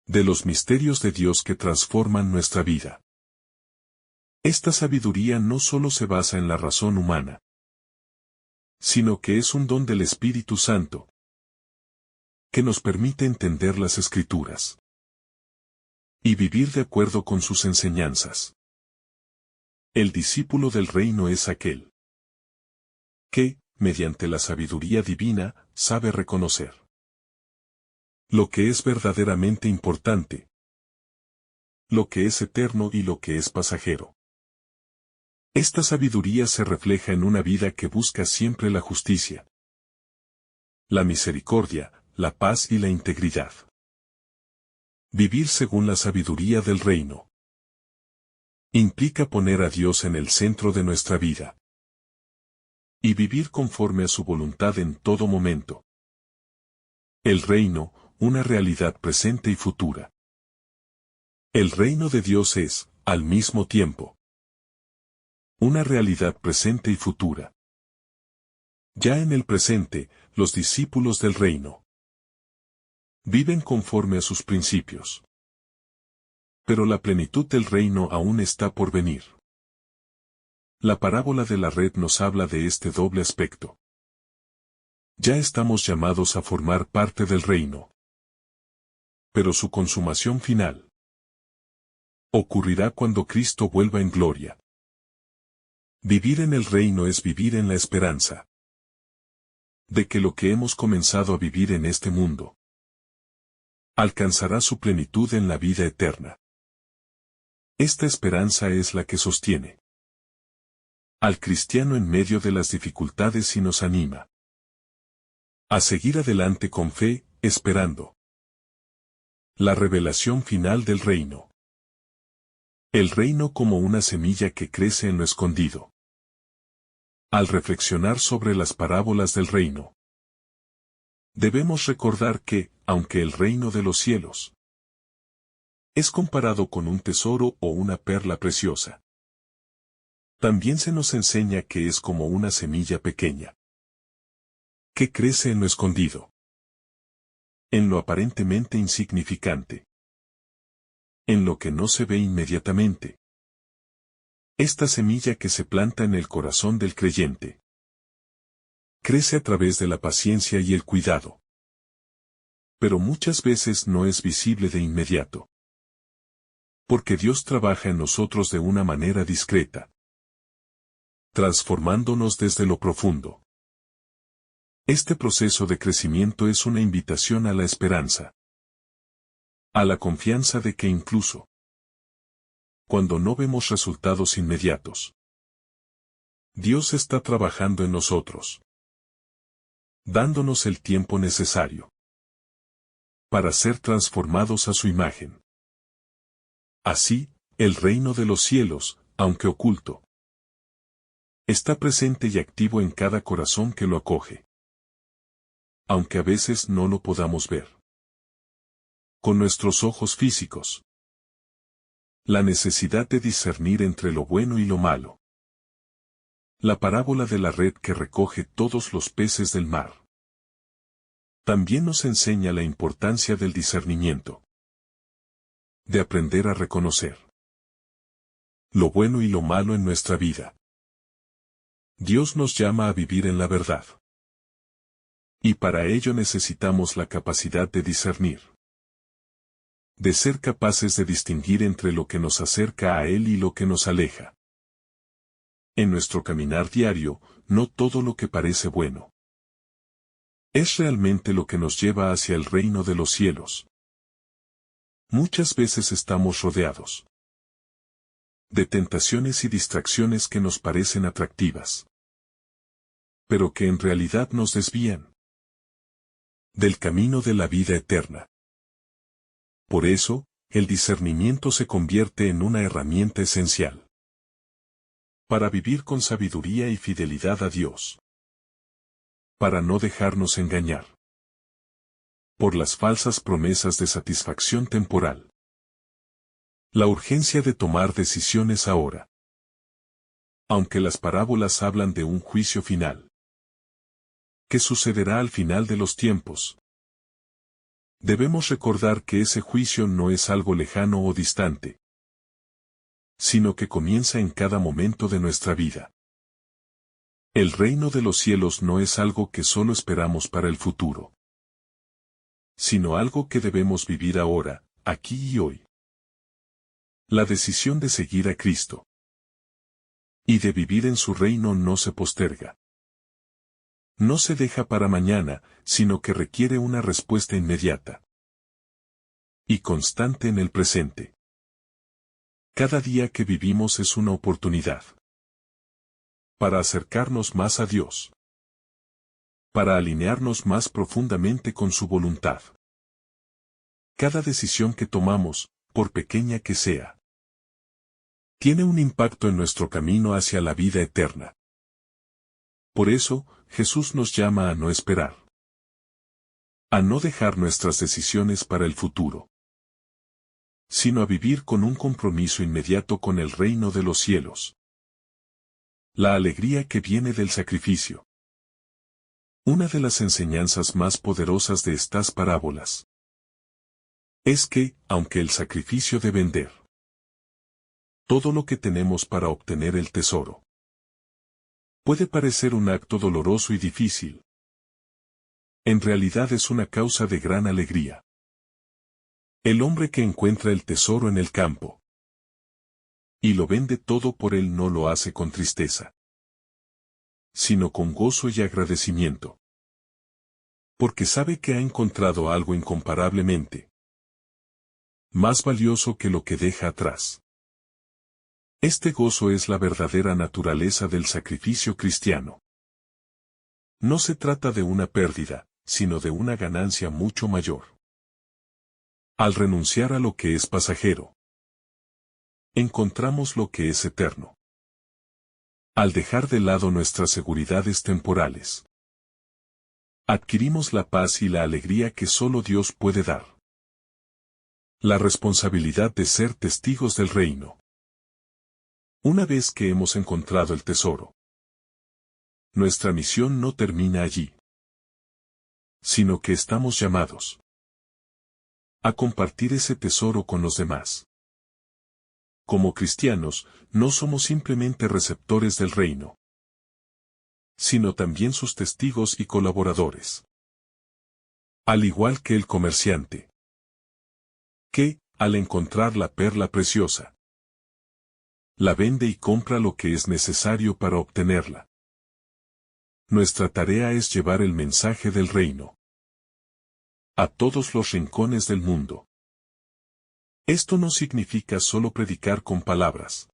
de los misterios de Dios que transforman nuestra vida. Esta sabiduría no solo se basa en la razón humana, sino que es un don del Espíritu Santo, que nos permite entender las Escrituras y vivir de acuerdo con sus enseñanzas. El discípulo del reino es aquel que, mediante la sabiduría divina, sabe reconocer lo que es verdaderamente importante, lo que es eterno y lo que es pasajero. Esta sabiduría se refleja en una vida que busca siempre la justicia, la misericordia, la paz y la integridad. Vivir según la sabiduría del reino implica poner a Dios en el centro de nuestra vida y vivir conforme a su voluntad en todo momento. El reino, una realidad presente y futura. El reino de Dios es, al mismo tiempo, una realidad presente y futura. Ya en el presente, los discípulos del reino viven conforme a sus principios. Pero la plenitud del reino aún está por venir. La parábola de la red nos habla de este doble aspecto. Ya estamos llamados a formar parte del reino. Pero su consumación final ocurrirá cuando Cristo vuelva en gloria. Vivir en el reino es vivir en la esperanza de que lo que hemos comenzado a vivir en este mundo alcanzará su plenitud en la vida eterna. Esta esperanza es la que sostiene al cristiano en medio de las dificultades y nos anima a seguir adelante con fe, esperando la revelación final del reino. El reino como una semilla que crece en lo escondido. Al reflexionar sobre las parábolas del reino, debemos recordar que, aunque el reino de los cielos es comparado con un tesoro o una perla preciosa, también se nos enseña que es como una semilla pequeña, que crece en lo escondido, en lo aparentemente insignificante, en lo que no se ve inmediatamente. Esta semilla que se planta en el corazón del creyente crece a través de la paciencia y el cuidado. Pero muchas veces no es visible de inmediato. Porque Dios trabaja en nosotros de una manera discreta, transformándonos desde lo profundo. Este proceso de crecimiento es una invitación a la esperanza, a la confianza de que incluso cuando no vemos resultados inmediatos, Dios está trabajando en nosotros, dándonos el tiempo necesario para ser transformados a su imagen. Así, el reino de los cielos, aunque oculto, está presente y activo en cada corazón que lo acoge, aunque a veces no lo podamos ver con nuestros ojos físicos. La necesidad de discernir entre lo bueno y lo malo. La parábola de la red que recoge todos los peces del mar también nos enseña la importancia del discernimiento, de aprender a reconocer lo bueno y lo malo en nuestra vida. Dios nos llama a vivir en la verdad. Y para ello necesitamos la capacidad de discernir, de ser capaces de distinguir entre lo que nos acerca a Él y lo que nos aleja. En nuestro caminar diario, no todo lo que parece bueno es realmente lo que nos lleva hacia el reino de los cielos. Muchas veces estamos rodeados de tentaciones y distracciones que nos parecen atractivas, pero que en realidad nos desvían del camino de la vida eterna. Por eso, el discernimiento se convierte en una herramienta esencial para vivir con sabiduría y fidelidad a Dios, para no dejarnos engañar por las falsas promesas de satisfacción temporal. La urgencia de tomar decisiones ahora. Aunque las parábolas hablan de un juicio final, que sucederá al final de los tiempos, debemos recordar que ese juicio no es algo lejano o distante, sino que comienza en cada momento de nuestra vida. El reino de los cielos no es algo que solo esperamos para el futuro, sino algo que debemos vivir ahora, aquí y hoy. La decisión de seguir a Cristo y de vivir en su reino no se posterga. No se deja para mañana, sino que requiere una respuesta inmediata y constante en el presente. Cada día que vivimos es una oportunidad para acercarnos más a Dios, para alinearnos más profundamente con su voluntad. Cada decisión que tomamos, por pequeña que sea, tiene un impacto en nuestro camino hacia la vida eterna. Por eso, Jesús nos llama a no esperar, a no dejar nuestras decisiones para el futuro, sino a vivir con un compromiso inmediato con el reino de los cielos. La alegría que viene del sacrificio. Una de las enseñanzas más poderosas de estas parábolas es que, aunque el sacrificio de vender todo lo que tenemos para obtener el tesoro puede parecer un acto doloroso y difícil, en realidad es una causa de gran alegría. El hombre que encuentra el tesoro en el campo y lo vende todo por él no lo hace con tristeza, sino con gozo y agradecimiento, porque sabe que ha encontrado algo incomparablemente más valioso que lo que deja atrás. Este gozo es la verdadera naturaleza del sacrificio cristiano. No se trata de una pérdida, sino de una ganancia mucho mayor. Al renunciar a lo que es pasajero, encontramos lo que es eterno. Al dejar de lado nuestras seguridades temporales, adquirimos la paz y la alegría que solo Dios puede dar. La responsabilidad de ser testigos del reino. Una vez que hemos encontrado el tesoro, nuestra misión no termina allí, sino que estamos llamados a compartir ese tesoro con los demás. Como cristianos, no somos simplemente receptores del reino, sino también sus testigos y colaboradores. Al igual que el comerciante, que, al encontrar la perla preciosa, la vende y compra lo que es necesario para obtenerla. Nuestra tarea es llevar el mensaje del reino a todos los rincones del mundo. Esto no significa solo predicar con palabras,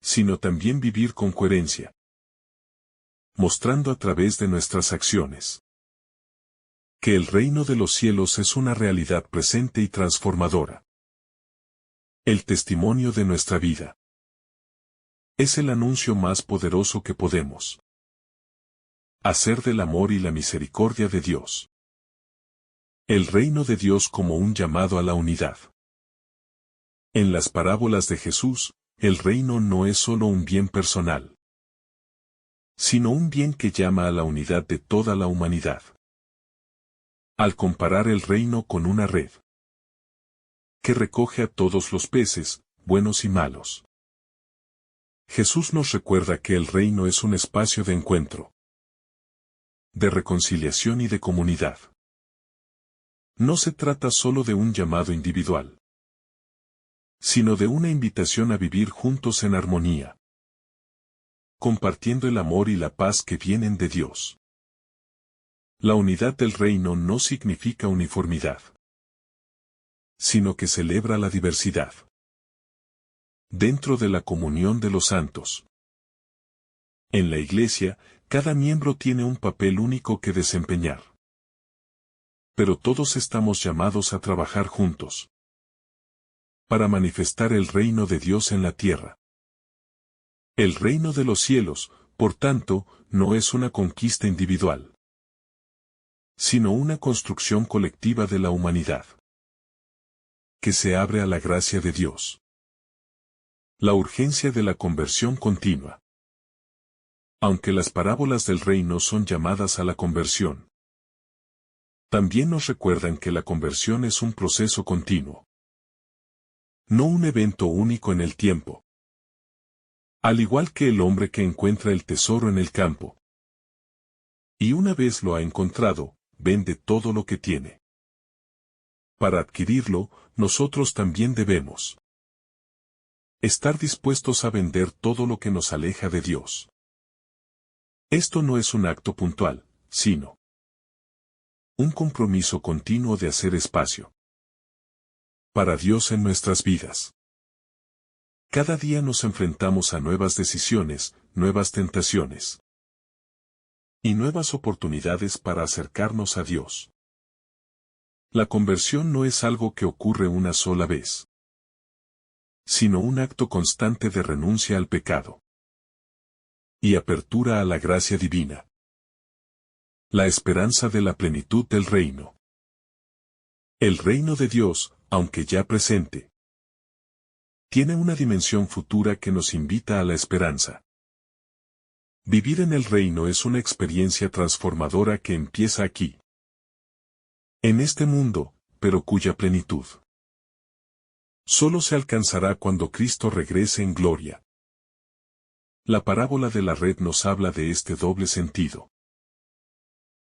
sino también vivir con coherencia, mostrando a través de nuestras acciones que el reino de los cielos es una realidad presente y transformadora. El testimonio de nuestra vida es el anuncio más poderoso que podemos hacer del amor y la misericordia de Dios. El reino de Dios como un llamado a la unidad. En las parábolas de Jesús, el reino no es solo un bien personal, sino un bien que llama a la unidad de toda la humanidad. Al comparar el reino con una red que recoge a todos los peces, buenos y malos, Jesús nos recuerda que el reino es un espacio de encuentro, de reconciliación y de comunidad. No se trata solo de un llamado individual, sino de una invitación a vivir juntos en armonía, compartiendo el amor y la paz que vienen de Dios. La unidad del reino no significa uniformidad, sino que celebra la diversidad dentro de la comunión de los santos. En la Iglesia, cada miembro tiene un papel único que desempeñar, pero todos estamos llamados a trabajar juntos para manifestar el reino de Dios en la tierra. El reino de los cielos, por tanto, no es una conquista individual, sino una construcción colectiva de la humanidad, que se abre a la gracia de Dios. La urgencia de la conversión continua. Aunque las parábolas del reino son llamadas a la conversión, también nos recuerdan que la conversión es un proceso continuo, no un evento único en el tiempo. Al igual que el hombre que encuentra el tesoro en el campo, y una vez lo ha encontrado, vende todo lo que tiene. Para adquirirlo, nosotros también debemos estar dispuestos a vender todo lo que nos aleja de Dios. Esto no es un acto puntual, sino un compromiso continuo de hacer espacio para Dios en nuestras vidas. Cada día nos enfrentamos a nuevas decisiones, nuevas tentaciones y nuevas oportunidades para acercarnos a Dios. La conversión no es algo que ocurre una sola vez, sino un acto constante de renuncia al pecado y apertura a la gracia divina. La esperanza de la plenitud del reino. El reino de Dios, aunque ya presente, tiene una dimensión futura que nos invita a la esperanza. Vivir en el reino es una experiencia transformadora que empieza aquí, en este mundo, pero cuya plenitud solo se alcanzará cuando Cristo regrese en gloria. La parábola de la red nos habla de este doble sentido.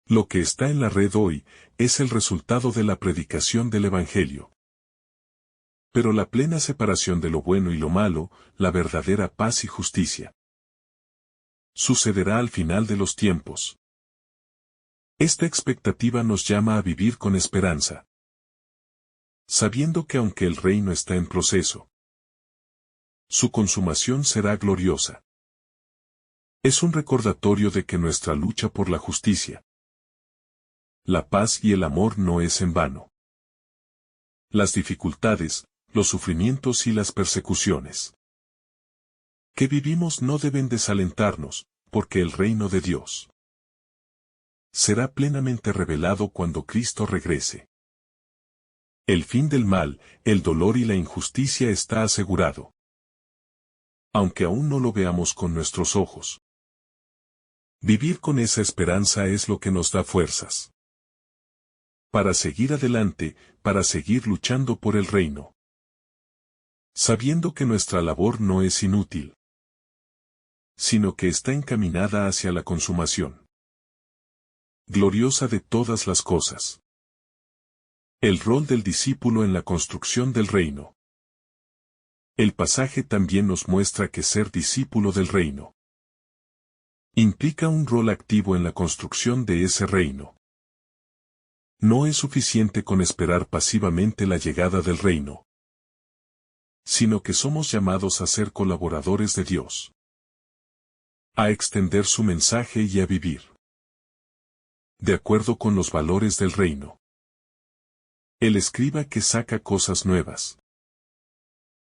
Lo que está en la red hoy es el resultado de la predicación del Evangelio. Pero la plena separación de lo bueno y lo malo, la verdadera paz y justicia, sucederá al final de los tiempos. Esta expectativa nos llama a vivir con esperanza, sabiendo que aunque el reino está en proceso, su consumación será gloriosa. Es un recordatorio de que nuestra lucha por la justicia, la paz y el amor no es en vano. Las dificultades, los sufrimientos y las persecuciones que vivimos no deben desalentarnos, porque el reino de Dios será plenamente revelado cuando Cristo regrese. El fin del mal, el dolor y la injusticia está asegurado, aunque aún no lo veamos con nuestros ojos. Vivir con esa esperanza es lo que nos da fuerzas para seguir adelante, para seguir luchando por el reino, sabiendo que nuestra labor no es inútil, sino que está encaminada hacia la consumación gloriosa de todas las cosas. El rol del discípulo en la construcción del reino. El pasaje también nos muestra que ser discípulo del reino implica un rol activo en la construcción de ese reino. No es suficiente con esperar pasivamente la llegada del reino, sino que somos llamados a ser colaboradores de Dios, a extender su mensaje y a vivir de acuerdo con los valores del reino. El escriba que saca cosas nuevas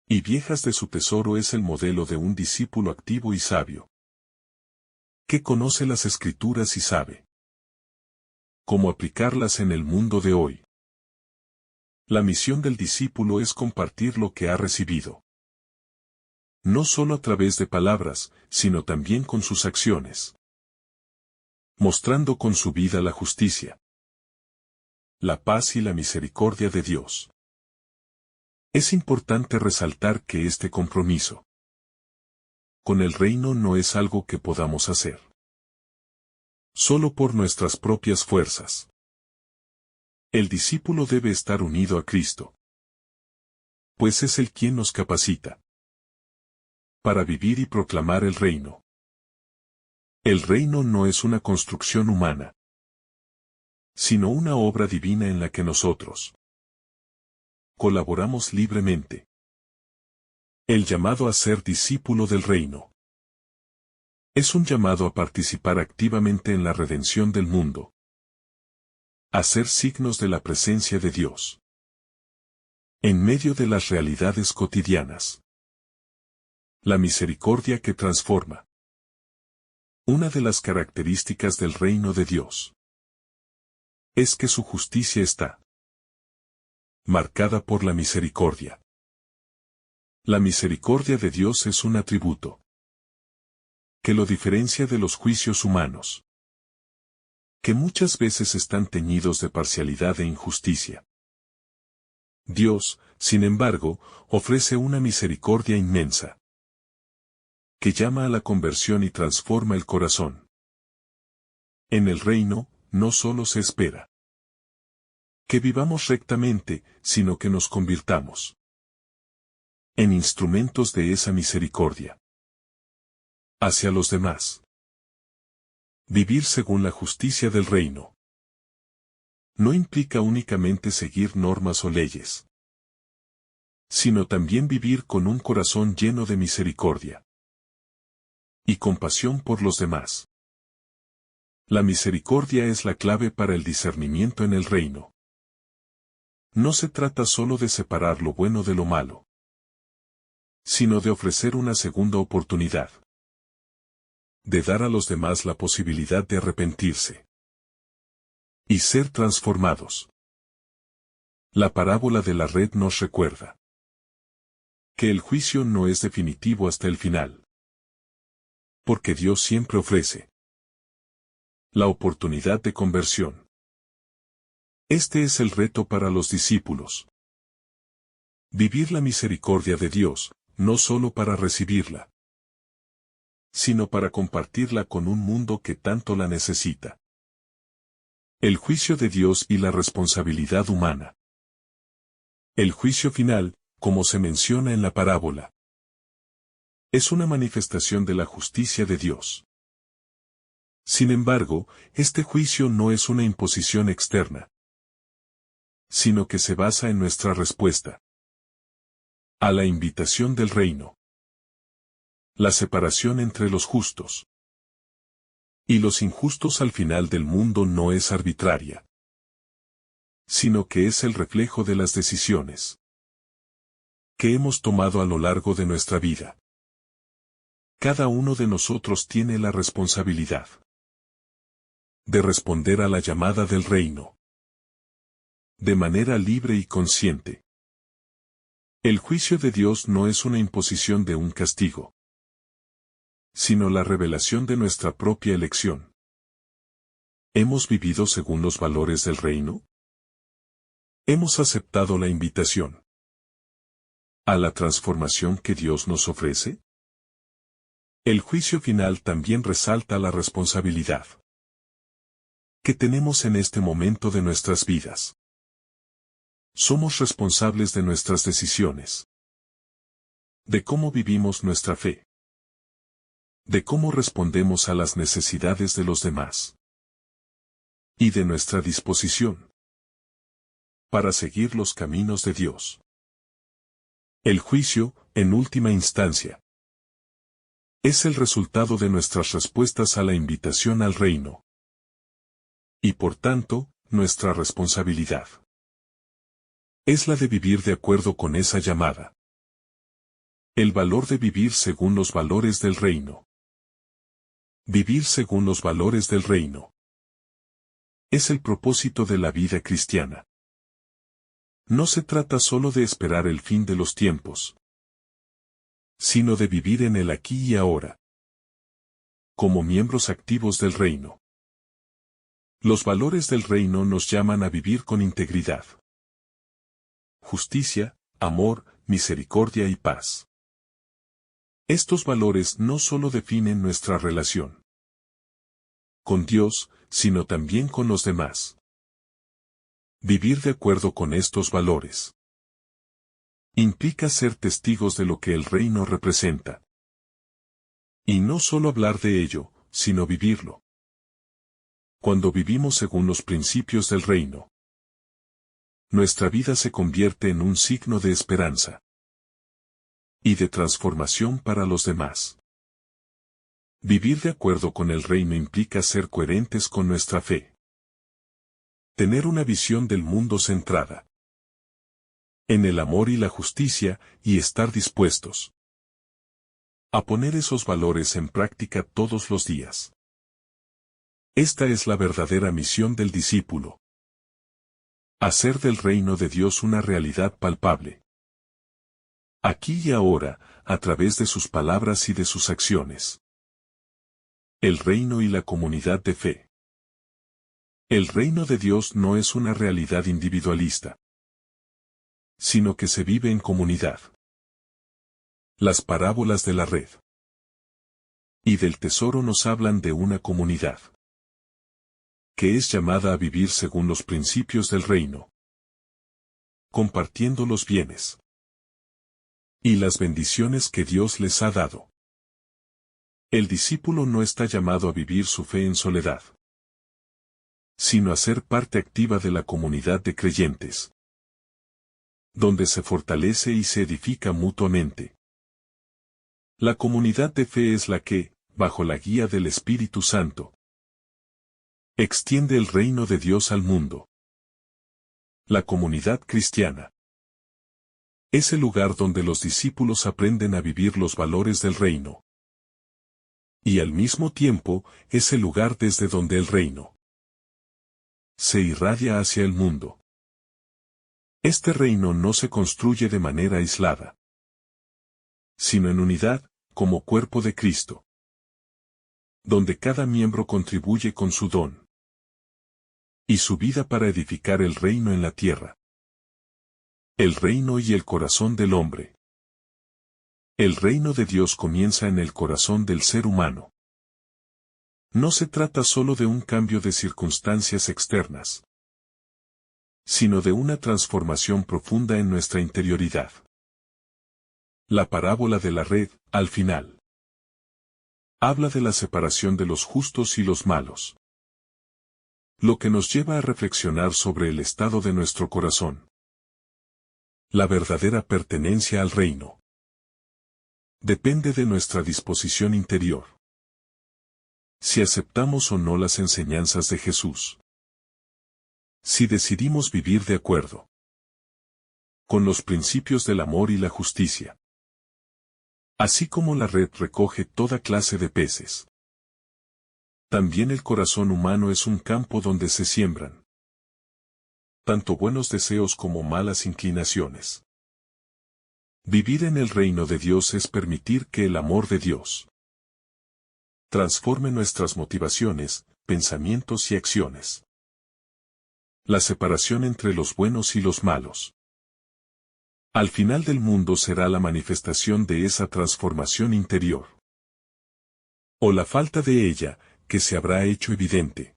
y viejas de su tesoro es el modelo de un discípulo activo y sabio, que conoce las Escrituras y sabe cómo aplicarlas en el mundo de hoy. La misión del discípulo es compartir lo que ha recibido, no solo a través de palabras, sino también con sus acciones, mostrando con su vida la justicia, la paz y la misericordia de Dios. Es importante resaltar que este compromiso con el reino no es algo que podamos hacer solo por nuestras propias fuerzas. El discípulo debe estar unido a Cristo, pues es Él quien nos capacita para vivir y proclamar el reino. El reino no es una construcción humana, sino una obra divina en la que nosotros colaboramos libremente. El llamado a ser discípulo del reino es un llamado a participar activamente en la redención del mundo, a ser signos de la presencia de Dios en medio de las realidades cotidianas. La misericordia que transforma. Una de las características del reino de Dios es que su justicia está marcada por la misericordia. La misericordia de Dios es un atributo que lo diferencia de los juicios humanos, que muchas veces están teñidos de parcialidad e injusticia. Dios, sin embargo, ofrece una misericordia inmensa, que llama a la conversión y transforma el corazón. En el reino, no solo se espera que vivamos rectamente, sino que nos convirtamos en instrumentos de esa misericordia hacia los demás. Vivir según la justicia del reino no implica únicamente seguir normas o leyes, sino también vivir con un corazón lleno de misericordia. y compasión por los demás. La misericordia es la clave para el discernimiento en el reino. No se trata solo de separar lo bueno de lo malo, sino de ofrecer una segunda oportunidad, de dar a los demás la posibilidad de arrepentirse y ser transformados. La parábola de la red nos recuerda que el juicio no es definitivo hasta el final, porque Dios siempre ofrece la oportunidad de conversión. Este es el reto para los discípulos. Vivir la misericordia de Dios, no solo para recibirla, sino para compartirla con un mundo que tanto la necesita. El juicio de Dios y la responsabilidad humana. El juicio final, como se menciona en la parábola, es una manifestación de la justicia de Dios. Sin embargo, este juicio no es una imposición externa, sino que se basa en nuestra respuesta a la invitación del reino. La separación entre los justos y los injustos al final del mundo no es arbitraria, sino que es el reflejo de las decisiones que hemos tomado a lo largo de nuestra vida. Cada uno de nosotros tiene la responsabilidad de responder a la llamada del reino de manera libre y consciente. El juicio de Dios no es una imposición de un castigo, sino la revelación de nuestra propia elección. ¿Hemos vivido según los valores del reino? ¿Hemos aceptado la invitación a la transformación que Dios nos ofrece? El juicio final también resalta la responsabilidad que tenemos en este momento de nuestras vidas. Somos responsables de nuestras decisiones, de cómo vivimos nuestra fe, de cómo respondemos a las necesidades de los demás, y de nuestra disposición para seguir los caminos de Dios. El juicio, en última instancia, es el resultado de nuestras respuestas a la invitación al reino, y por tanto, nuestra responsabilidad es la de vivir de acuerdo con esa llamada. El valor de vivir según los valores del reino. Vivir según los valores del reino es el propósito de la vida cristiana. No se trata solo de esperar el fin de los tiempos, sino de vivir en el aquí y ahora, como miembros activos del reino. Los valores del reino nos llaman a vivir con integridad, justicia, amor, misericordia y paz. Estos valores no solo definen nuestra relación con Dios, sino también con los demás. Vivir de acuerdo con estos valores implica ser testigos de lo que el reino representa. Y no solo hablar de ello, sino vivirlo. Cuando vivimos según los principios del reino, nuestra vida se convierte en un signo de esperanza y de transformación para los demás. Vivir de acuerdo con el reino implica ser coherentes con nuestra fe. Tener una visión del mundo centrada en el amor y la justicia, y estar dispuestos a poner esos valores en práctica todos los días. Esta es la verdadera misión del discípulo. Hacer del reino de Dios una realidad palpable. Aquí y ahora, a través de sus palabras y de sus acciones. El reino y la comunidad de fe. El reino de Dios no es una realidad individualista, sino que se vive en comunidad. Las parábolas de la red y del tesoro nos hablan de una comunidad que es llamada a vivir según los principios del reino, compartiendo los bienes y las bendiciones que Dios les ha dado. El discípulo no está llamado a vivir su fe en soledad, sino a ser parte activa de la comunidad de creyentes, donde se fortalece y se edifica mutuamente. La comunidad de fe es la que, bajo la guía del Espíritu Santo. Extiende el reino de Dios al mundo. La comunidad cristiana es el lugar donde los discípulos aprenden a vivir los valores del reino. Y al mismo tiempo, es el lugar desde donde el reino se irradia hacia el mundo. Este reino no se construye de manera aislada, sino en unidad, como cuerpo de Cristo, donde cada miembro contribuye con su don y su vida para edificar el reino en la tierra. El reino y el corazón del hombre. El reino de Dios comienza en el corazón del ser humano. No se trata solo de un cambio de circunstancias externas, sino de una transformación profunda en nuestra interioridad. La parábola de la red, al final, habla de la separación de los justos y los malos, lo que nos lleva a reflexionar sobre el estado de nuestro corazón. La verdadera pertenencia al reino depende de nuestra disposición interior. Si aceptamos o no las enseñanzas de Jesús. Si decidimos vivir de acuerdo con los principios del amor y la justicia. Así como la red recoge toda clase de peces. También el corazón humano es un campo donde se siembran tanto buenos deseos como malas inclinaciones. Vivir en el reino de Dios es permitir que el amor de Dios transforme nuestras motivaciones, pensamientos y acciones. La separación entre los buenos y los malos. Al final del mundo será la manifestación de esa transformación interior. O la falta de ella, que se habrá hecho evidente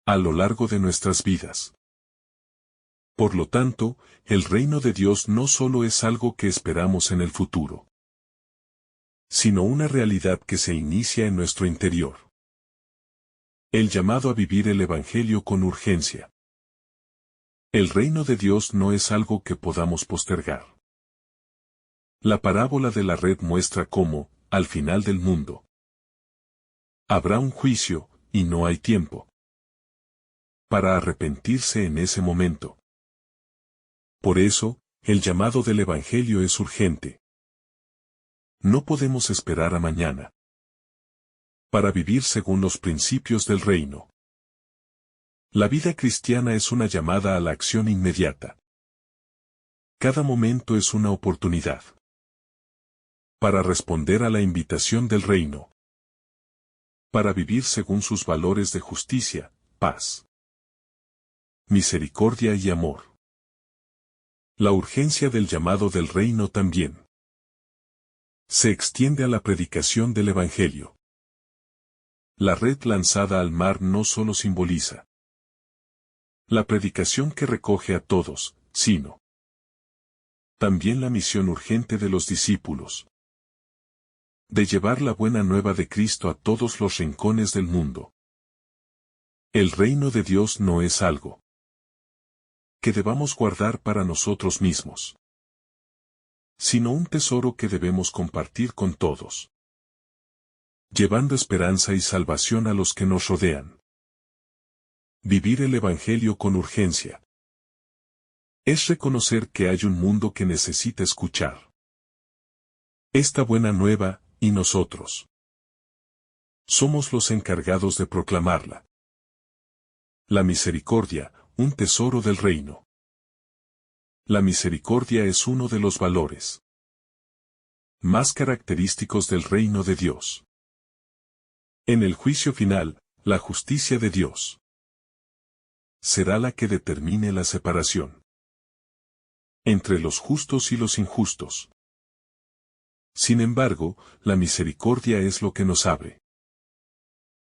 a lo largo de nuestras vidas. Por lo tanto, el reino de Dios no solo es algo que esperamos en el futuro, sino una realidad que se inicia en nuestro interior. El llamado a vivir el Evangelio con urgencia. El reino de Dios no es algo que podamos postergar. La parábola de la red muestra cómo, al final del mundo, habrá un juicio, y no hay tiempo para arrepentirse en ese momento. Por eso, el llamado del Evangelio es urgente. No podemos esperar a mañana para vivir según los principios del reino. La vida cristiana es una llamada a la acción inmediata. Cada momento es una oportunidad para responder a la invitación del reino, para vivir según sus valores de justicia, paz, misericordia y amor. La urgencia del llamado del reino también se extiende a la predicación del Evangelio. La red lanzada al mar no solo simboliza la predicación que recoge a todos, sino también la misión urgente de los discípulos de llevar la buena nueva de Cristo a todos los rincones del mundo. El reino de Dios no es algo que debamos guardar para nosotros mismos, sino un tesoro que debemos compartir con todos, llevando esperanza y salvación a los que nos rodean. Vivir el Evangelio con urgencia es reconocer que hay un mundo que necesita escuchar esta buena nueva, y nosotros somos los encargados de proclamarla. La misericordia, un tesoro del reino. La misericordia es uno de los valores más característicos del reino de Dios. En el juicio final, la justicia de Dios será la que determine la separación entre los justos y los injustos. Sin embargo, la misericordia es lo que nos abre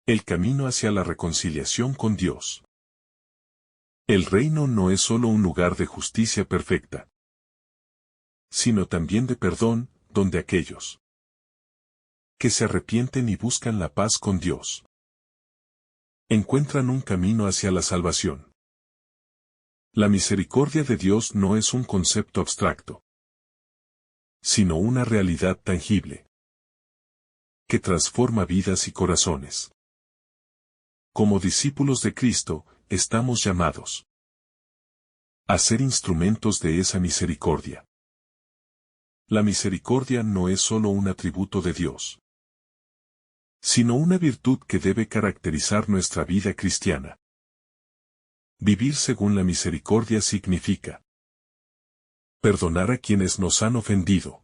el camino hacia la reconciliación con Dios. El reino no es solo un lugar de justicia perfecta, sino también de perdón, donde aquellos que se arrepienten y buscan la paz con Dios encuentran un camino hacia la salvación. La misericordia de Dios no es un concepto abstracto, sino una realidad tangible que transforma vidas y corazones. Como discípulos de Cristo, estamos llamados a ser instrumentos de esa misericordia. La misericordia no es solo un atributo de Dios, sino una virtud que debe caracterizar nuestra vida cristiana. Vivir según la misericordia significa perdonar a quienes nos han ofendido,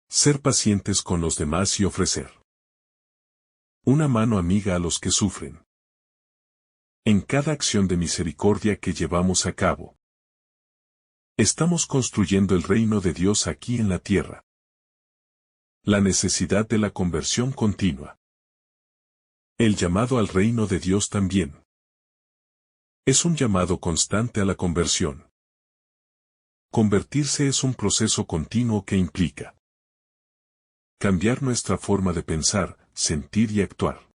ser pacientes con los demás y ofrecer una mano amiga a los que sufren. En cada acción de misericordia que llevamos a cabo, estamos construyendo el reino de Dios aquí en la tierra. La necesidad de la conversión continua. El llamado al reino de Dios también es un llamado constante a la conversión. Convertirse es un proceso continuo que implica cambiar nuestra forma de pensar, sentir y actuar.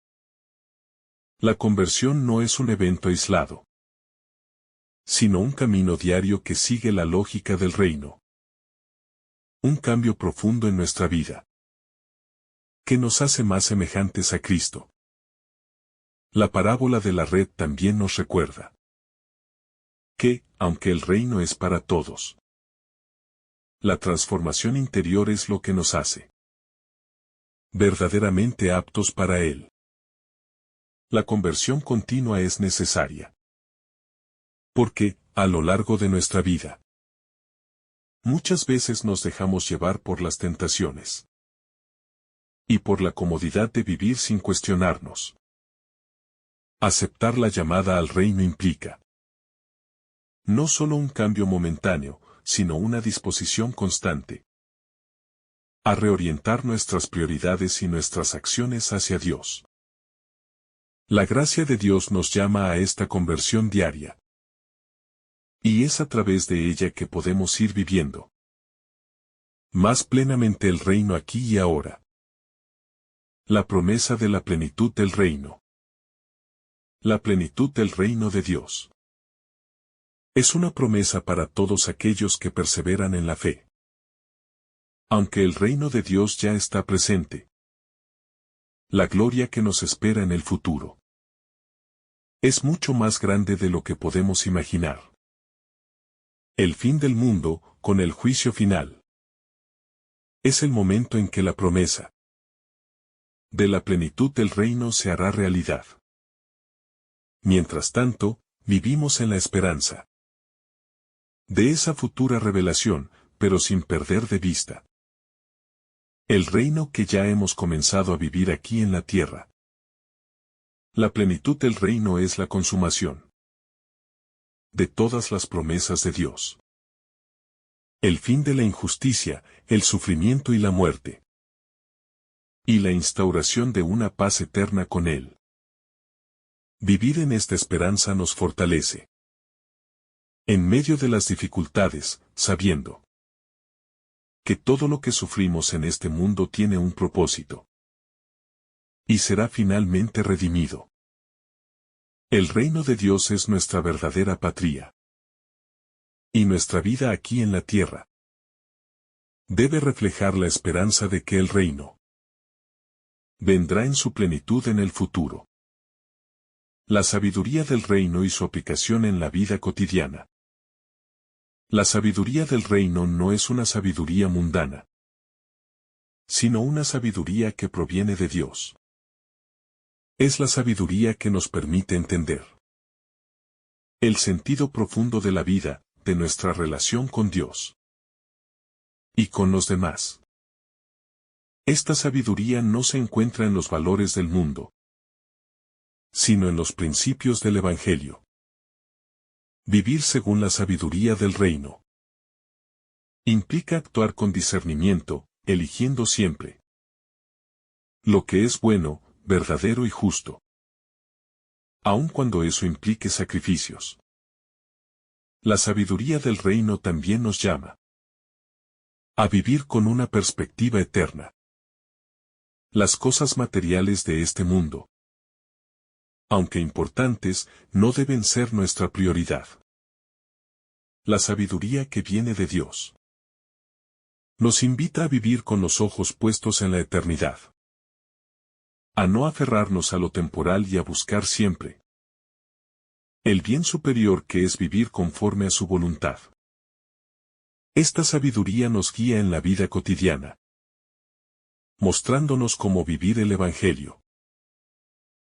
La conversión no es un evento aislado, sino un camino diario que sigue la lógica del reino. Un cambio profundo en nuestra vida, que nos hace más semejantes a Cristo. La parábola de la red también nos recuerda que, aunque el reino es para todos, la transformación interior es lo que nos hace verdaderamente aptos para él. La conversión continua es necesaria, porque, a lo largo de nuestra vida, muchas veces nos dejamos llevar por las tentaciones y por la comodidad de vivir sin cuestionarnos. Aceptar la llamada al reino implica no solo un cambio momentáneo, sino una disposición constante a reorientar nuestras prioridades y nuestras acciones hacia Dios. La gracia de Dios nos llama a esta conversión diaria, y es a través de ella que podemos ir viviendo más plenamente el reino aquí y ahora. La promesa de la plenitud del reino. La plenitud del reino de Dios es una promesa para todos aquellos que perseveran en la fe. Aunque el reino de Dios ya está presente, la gloria que nos espera en el futuro es mucho más grande de lo que podemos imaginar. El fin del mundo, con el juicio final, es el momento en que la promesa de la plenitud del reino se hará realidad. Mientras tanto, vivimos en la esperanza de esa futura revelación, pero sin perder de vista el reino que ya hemos comenzado a vivir aquí en la tierra. La plenitud del reino es la consumación de todas las promesas de Dios. El fin de la injusticia, el sufrimiento y la muerte. Y la instauración de una paz eterna con Él. Vivir en esta esperanza nos fortalece en medio de las dificultades, sabiendo que todo lo que sufrimos en este mundo tiene un propósito y será finalmente redimido. El reino de Dios es nuestra verdadera patria, y nuestra vida aquí en la tierra debe reflejar la esperanza de que el reino vendrá en su plenitud en el futuro. La sabiduría del reino y su aplicación en la vida cotidiana. La sabiduría del reino no es una sabiduría mundana, sino una sabiduría que proviene de Dios. Es la sabiduría que nos permite entender el sentido profundo de la vida, de nuestra relación con Dios y con los demás. Esta sabiduría no se encuentra en los valores del mundo, sino en los principios del Evangelio. Vivir según la sabiduría del reino implica actuar con discernimiento, eligiendo siempre lo que es bueno, verdadero y justo, aun cuando eso implique sacrificios. La sabiduría del reino también nos llama a vivir con una perspectiva eterna. Las cosas materiales de este mundo, aunque importantes, no deben ser nuestra prioridad. La sabiduría que viene de Dios nos invita a vivir con los ojos puestos en la eternidad. A no aferrarnos a lo temporal y a buscar siempre el bien superior que es vivir conforme a su voluntad. Esta sabiduría nos guía en la vida cotidiana, mostrándonos cómo vivir el Evangelio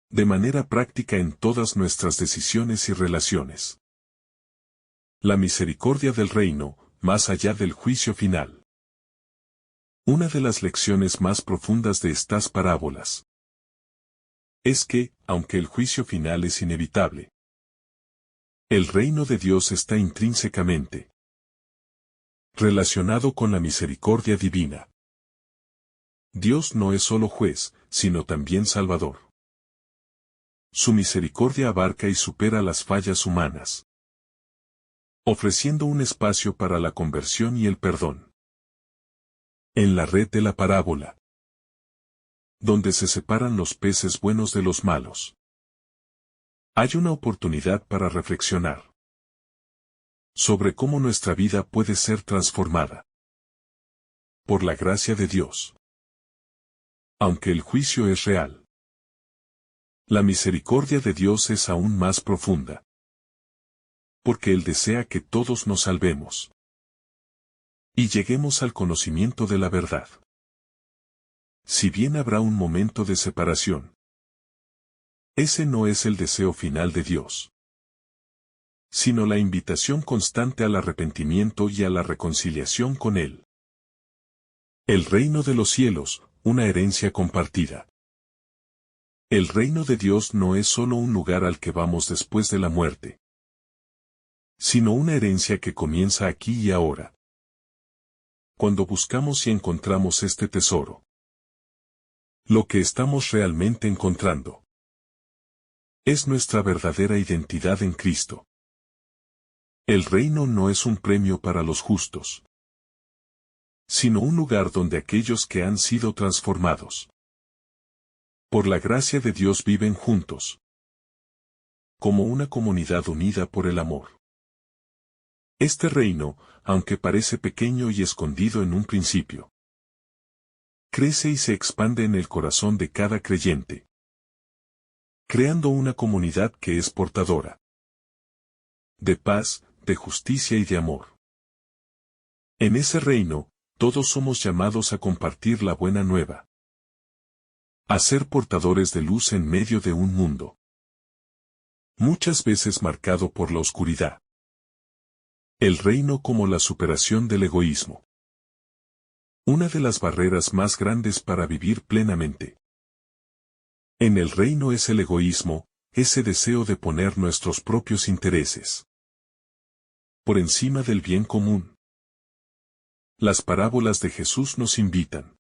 de manera práctica en todas nuestras decisiones y relaciones. La misericordia del reino, más allá del juicio final. Una de las lecciones más profundas de estas parábolas es que, aunque el juicio final es inevitable, el reino de Dios está intrínsecamente relacionado con la misericordia divina. Dios no es solo juez, sino también Salvador. Su misericordia abarca y supera las fallas humanas, ofreciendo un espacio para la conversión y el perdón. En la red de la parábola, donde se separan los peces buenos de los malos, hay una oportunidad para reflexionar sobre cómo nuestra vida puede ser transformada por la gracia de Dios. Aunque el juicio es real, la misericordia de Dios es aún más profunda, porque Él desea que todos nos salvemos y lleguemos al conocimiento de la verdad. Si bien habrá un momento de separación, ese no es el deseo final de Dios, sino la invitación constante al arrepentimiento y a la reconciliación con Él. El reino de los cielos, una herencia compartida. El reino de Dios no es solo un lugar al que vamos después de la muerte, sino una herencia que comienza aquí y ahora. Cuando buscamos y encontramos este tesoro, lo que estamos realmente encontrando es nuestra verdadera identidad en Cristo. El reino no es un premio para los justos, sino un lugar donde aquellos que han sido transformados por la gracia de Dios viven juntos, como una comunidad unida por el amor. Este reino, aunque parece pequeño y escondido en un principio, crece y se expande en el corazón de cada creyente, creando una comunidad que es portadora de paz, de justicia y de amor. En ese reino, todos somos llamados a compartir la buena nueva, a ser portadores de luz en medio de un mundo muchas veces marcado por la oscuridad. El reino como la superación del egoísmo. Una de las barreras más grandes para vivir plenamente en el reino es el egoísmo, ese deseo de poner nuestros propios intereses por encima del bien común. Las parábolas de Jesús nos invitan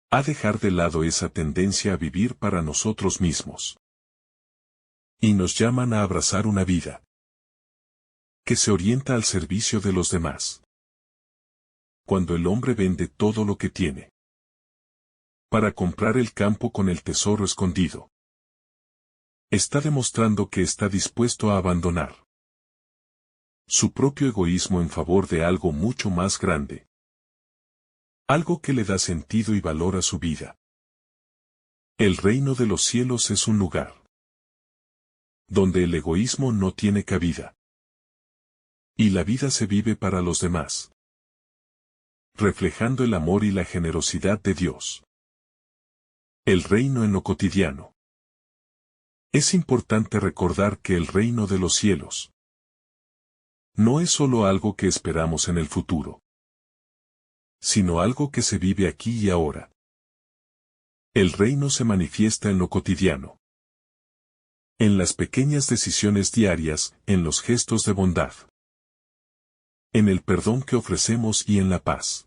a dejar de lado esa tendencia a vivir para nosotros mismos. Y nos llaman a abrazar una vida que se orienta al servicio de los demás. Cuando el hombre vende todo lo que tiene para comprar el campo con el tesoro escondido, está demostrando que está dispuesto a abandonar su propio egoísmo en favor de algo mucho más grande. Algo que le da sentido y valor a su vida. El reino de los cielos es un lugar donde el egoísmo no tiene cabida. Y la vida se vive para los demás, reflejando el amor y la generosidad de Dios. El reino en lo cotidiano. Es importante recordar que el reino de los cielos no es solo algo que esperamos en el futuro, sino algo que se vive aquí y ahora. El reino se manifiesta en lo cotidiano, en las pequeñas decisiones diarias, en los gestos de bondad, en el perdón que ofrecemos y en la paz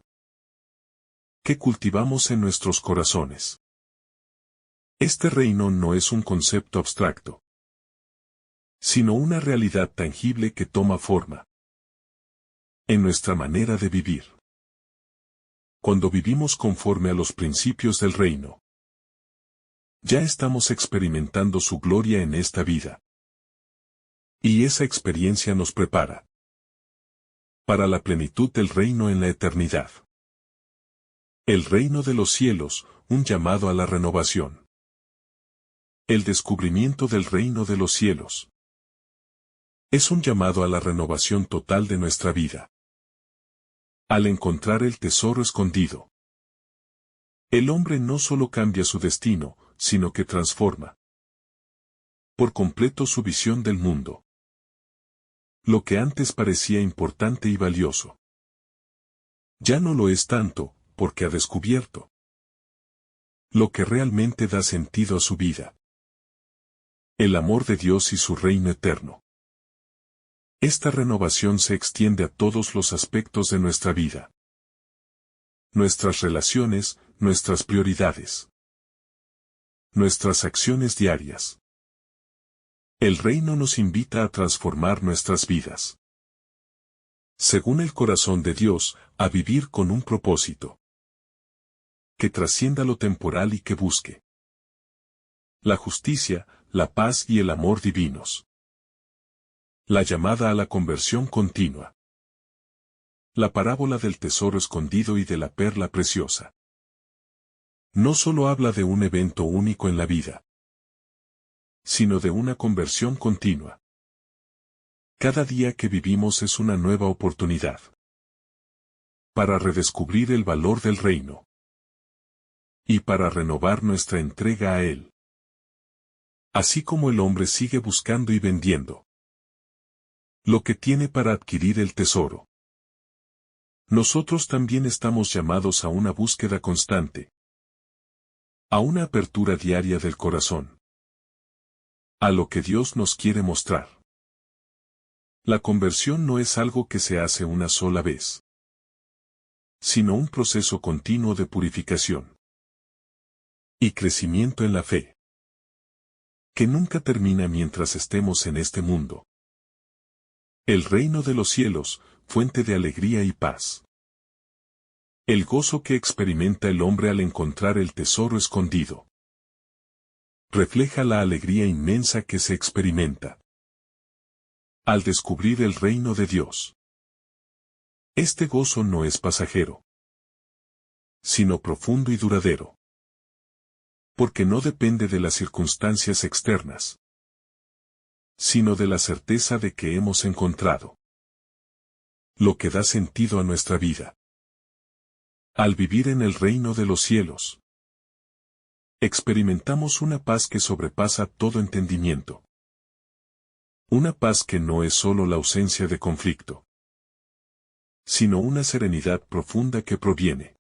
que cultivamos en nuestros corazones. Este reino no es un concepto abstracto, sino una realidad tangible que toma forma en nuestra manera de vivir. Cuando vivimos conforme a los principios del reino, ya estamos experimentando su gloria en esta vida. Y esa experiencia nos prepara para la plenitud del reino en la eternidad. El reino de los cielos, un llamado a la renovación. El descubrimiento del reino de los cielos. Es un llamado a la renovación total de nuestra vida. Al encontrar el tesoro escondido, el hombre no solo cambia su destino, sino que transforma por completo su visión del mundo. Lo que antes parecía importante y valioso, ya no lo es tanto, porque ha descubierto lo que realmente da sentido a su vida: el amor de Dios y su reino eterno. Esta renovación se extiende a todos los aspectos de nuestra vida. Nuestras relaciones, nuestras prioridades, nuestras acciones diarias. El reino nos invita a transformar nuestras vidas, según el corazón de Dios, a vivir con un propósito que trascienda lo temporal y que busque la justicia, la paz y el amor divinos. La llamada a la conversión continua. La parábola del tesoro escondido y de la perla preciosa no solo habla de un evento único en la vida, sino de una conversión continua. Cada día que vivimos es una nueva oportunidad para redescubrir el valor del reino y para renovar nuestra entrega a él. Así como el hombre sigue buscando y vendiendo lo que tiene para adquirir el tesoro, nosotros también estamos llamados a una búsqueda constante, a una apertura diaria del corazón, a lo que Dios nos quiere mostrar. La conversión no es algo que se hace una sola vez, sino un proceso continuo de purificación y crecimiento en la fe, que nunca termina mientras estemos en este mundo. El reino de los cielos, fuente de alegría y paz. El gozo que experimenta el hombre al encontrar el tesoro escondido refleja la alegría inmensa que se experimenta al descubrir el reino de Dios. Este gozo no es pasajero, sino profundo y duradero, porque no depende de las circunstancias externas, sino de la certeza de que hemos encontrado lo que da sentido a nuestra vida. Al vivir en el reino de los cielos, experimentamos una paz que sobrepasa todo entendimiento. Una paz que no es solo la ausencia de conflicto, sino una serenidad profunda que proviene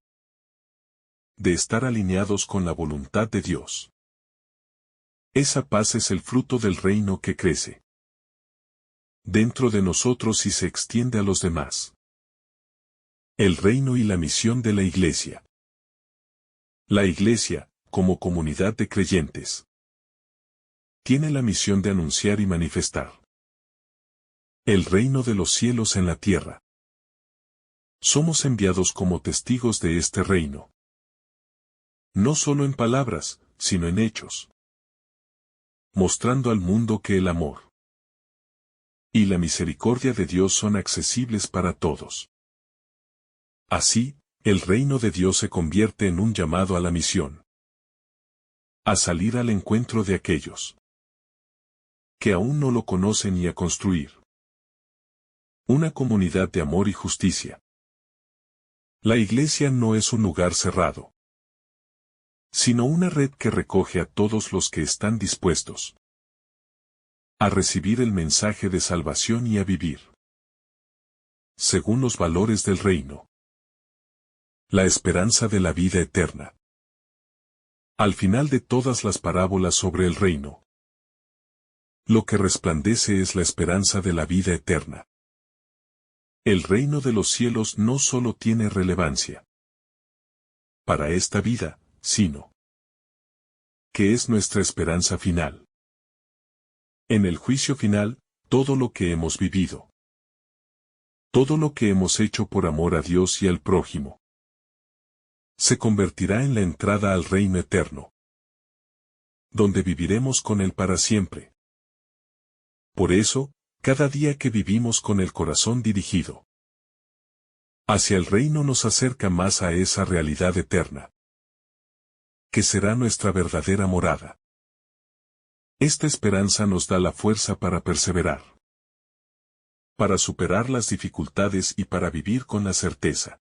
de estar alineados con la voluntad de Dios. Esa paz es el fruto del reino que crece dentro de nosotros y se extiende a los demás. El reino y la misión de la Iglesia. La Iglesia, como comunidad de creyentes, tiene la misión de anunciar y manifestar el reino de los cielos en la tierra. Somos enviados como testigos de este reino, no solo en palabras, sino en hechos, mostrando al mundo que el amor y la misericordia de Dios son accesibles para todos. Así, el reino de Dios se convierte en un llamado a la misión, a salir al encuentro de aquellos que aún no lo conocen y a construir una comunidad de amor y justicia. La Iglesia no es un lugar cerrado, sino una red que recoge a todos los que están dispuestos a recibir el mensaje de salvación y a vivir según los valores del reino. La esperanza de la vida eterna. Al final de todas las parábolas sobre el reino, lo que resplandece es la esperanza de la vida eterna. El reino de los cielos no solo tiene relevancia para esta vida, sino que es nuestra esperanza final. En el juicio final, todo lo que hemos vivido, todo lo que hemos hecho por amor a Dios y al prójimo, se convertirá en la entrada al reino eterno, donde viviremos con Él para siempre. Por eso, cada día que vivimos con el corazón dirigido hacia el reino nos acerca más a esa realidad eterna. que será nuestra verdadera morada. Esta esperanza nos da la fuerza para perseverar, para superar las dificultades y para vivir con la certeza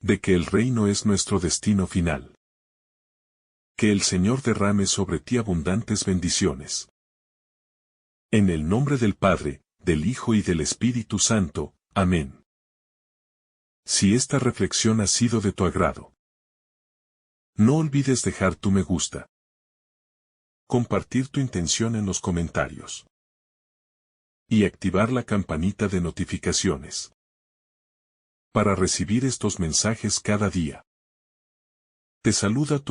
de que el reino es nuestro destino final. Que el Señor derrame sobre ti abundantes bendiciones. En el nombre del Padre, del Hijo y del Espíritu Santo. Amén. Si esta reflexión ha sido de tu agrado, no olvides dejar tu me gusta, compartir tu intención en los comentarios y activar la campanita de notificaciones para recibir estos mensajes cada día. Te saluda tu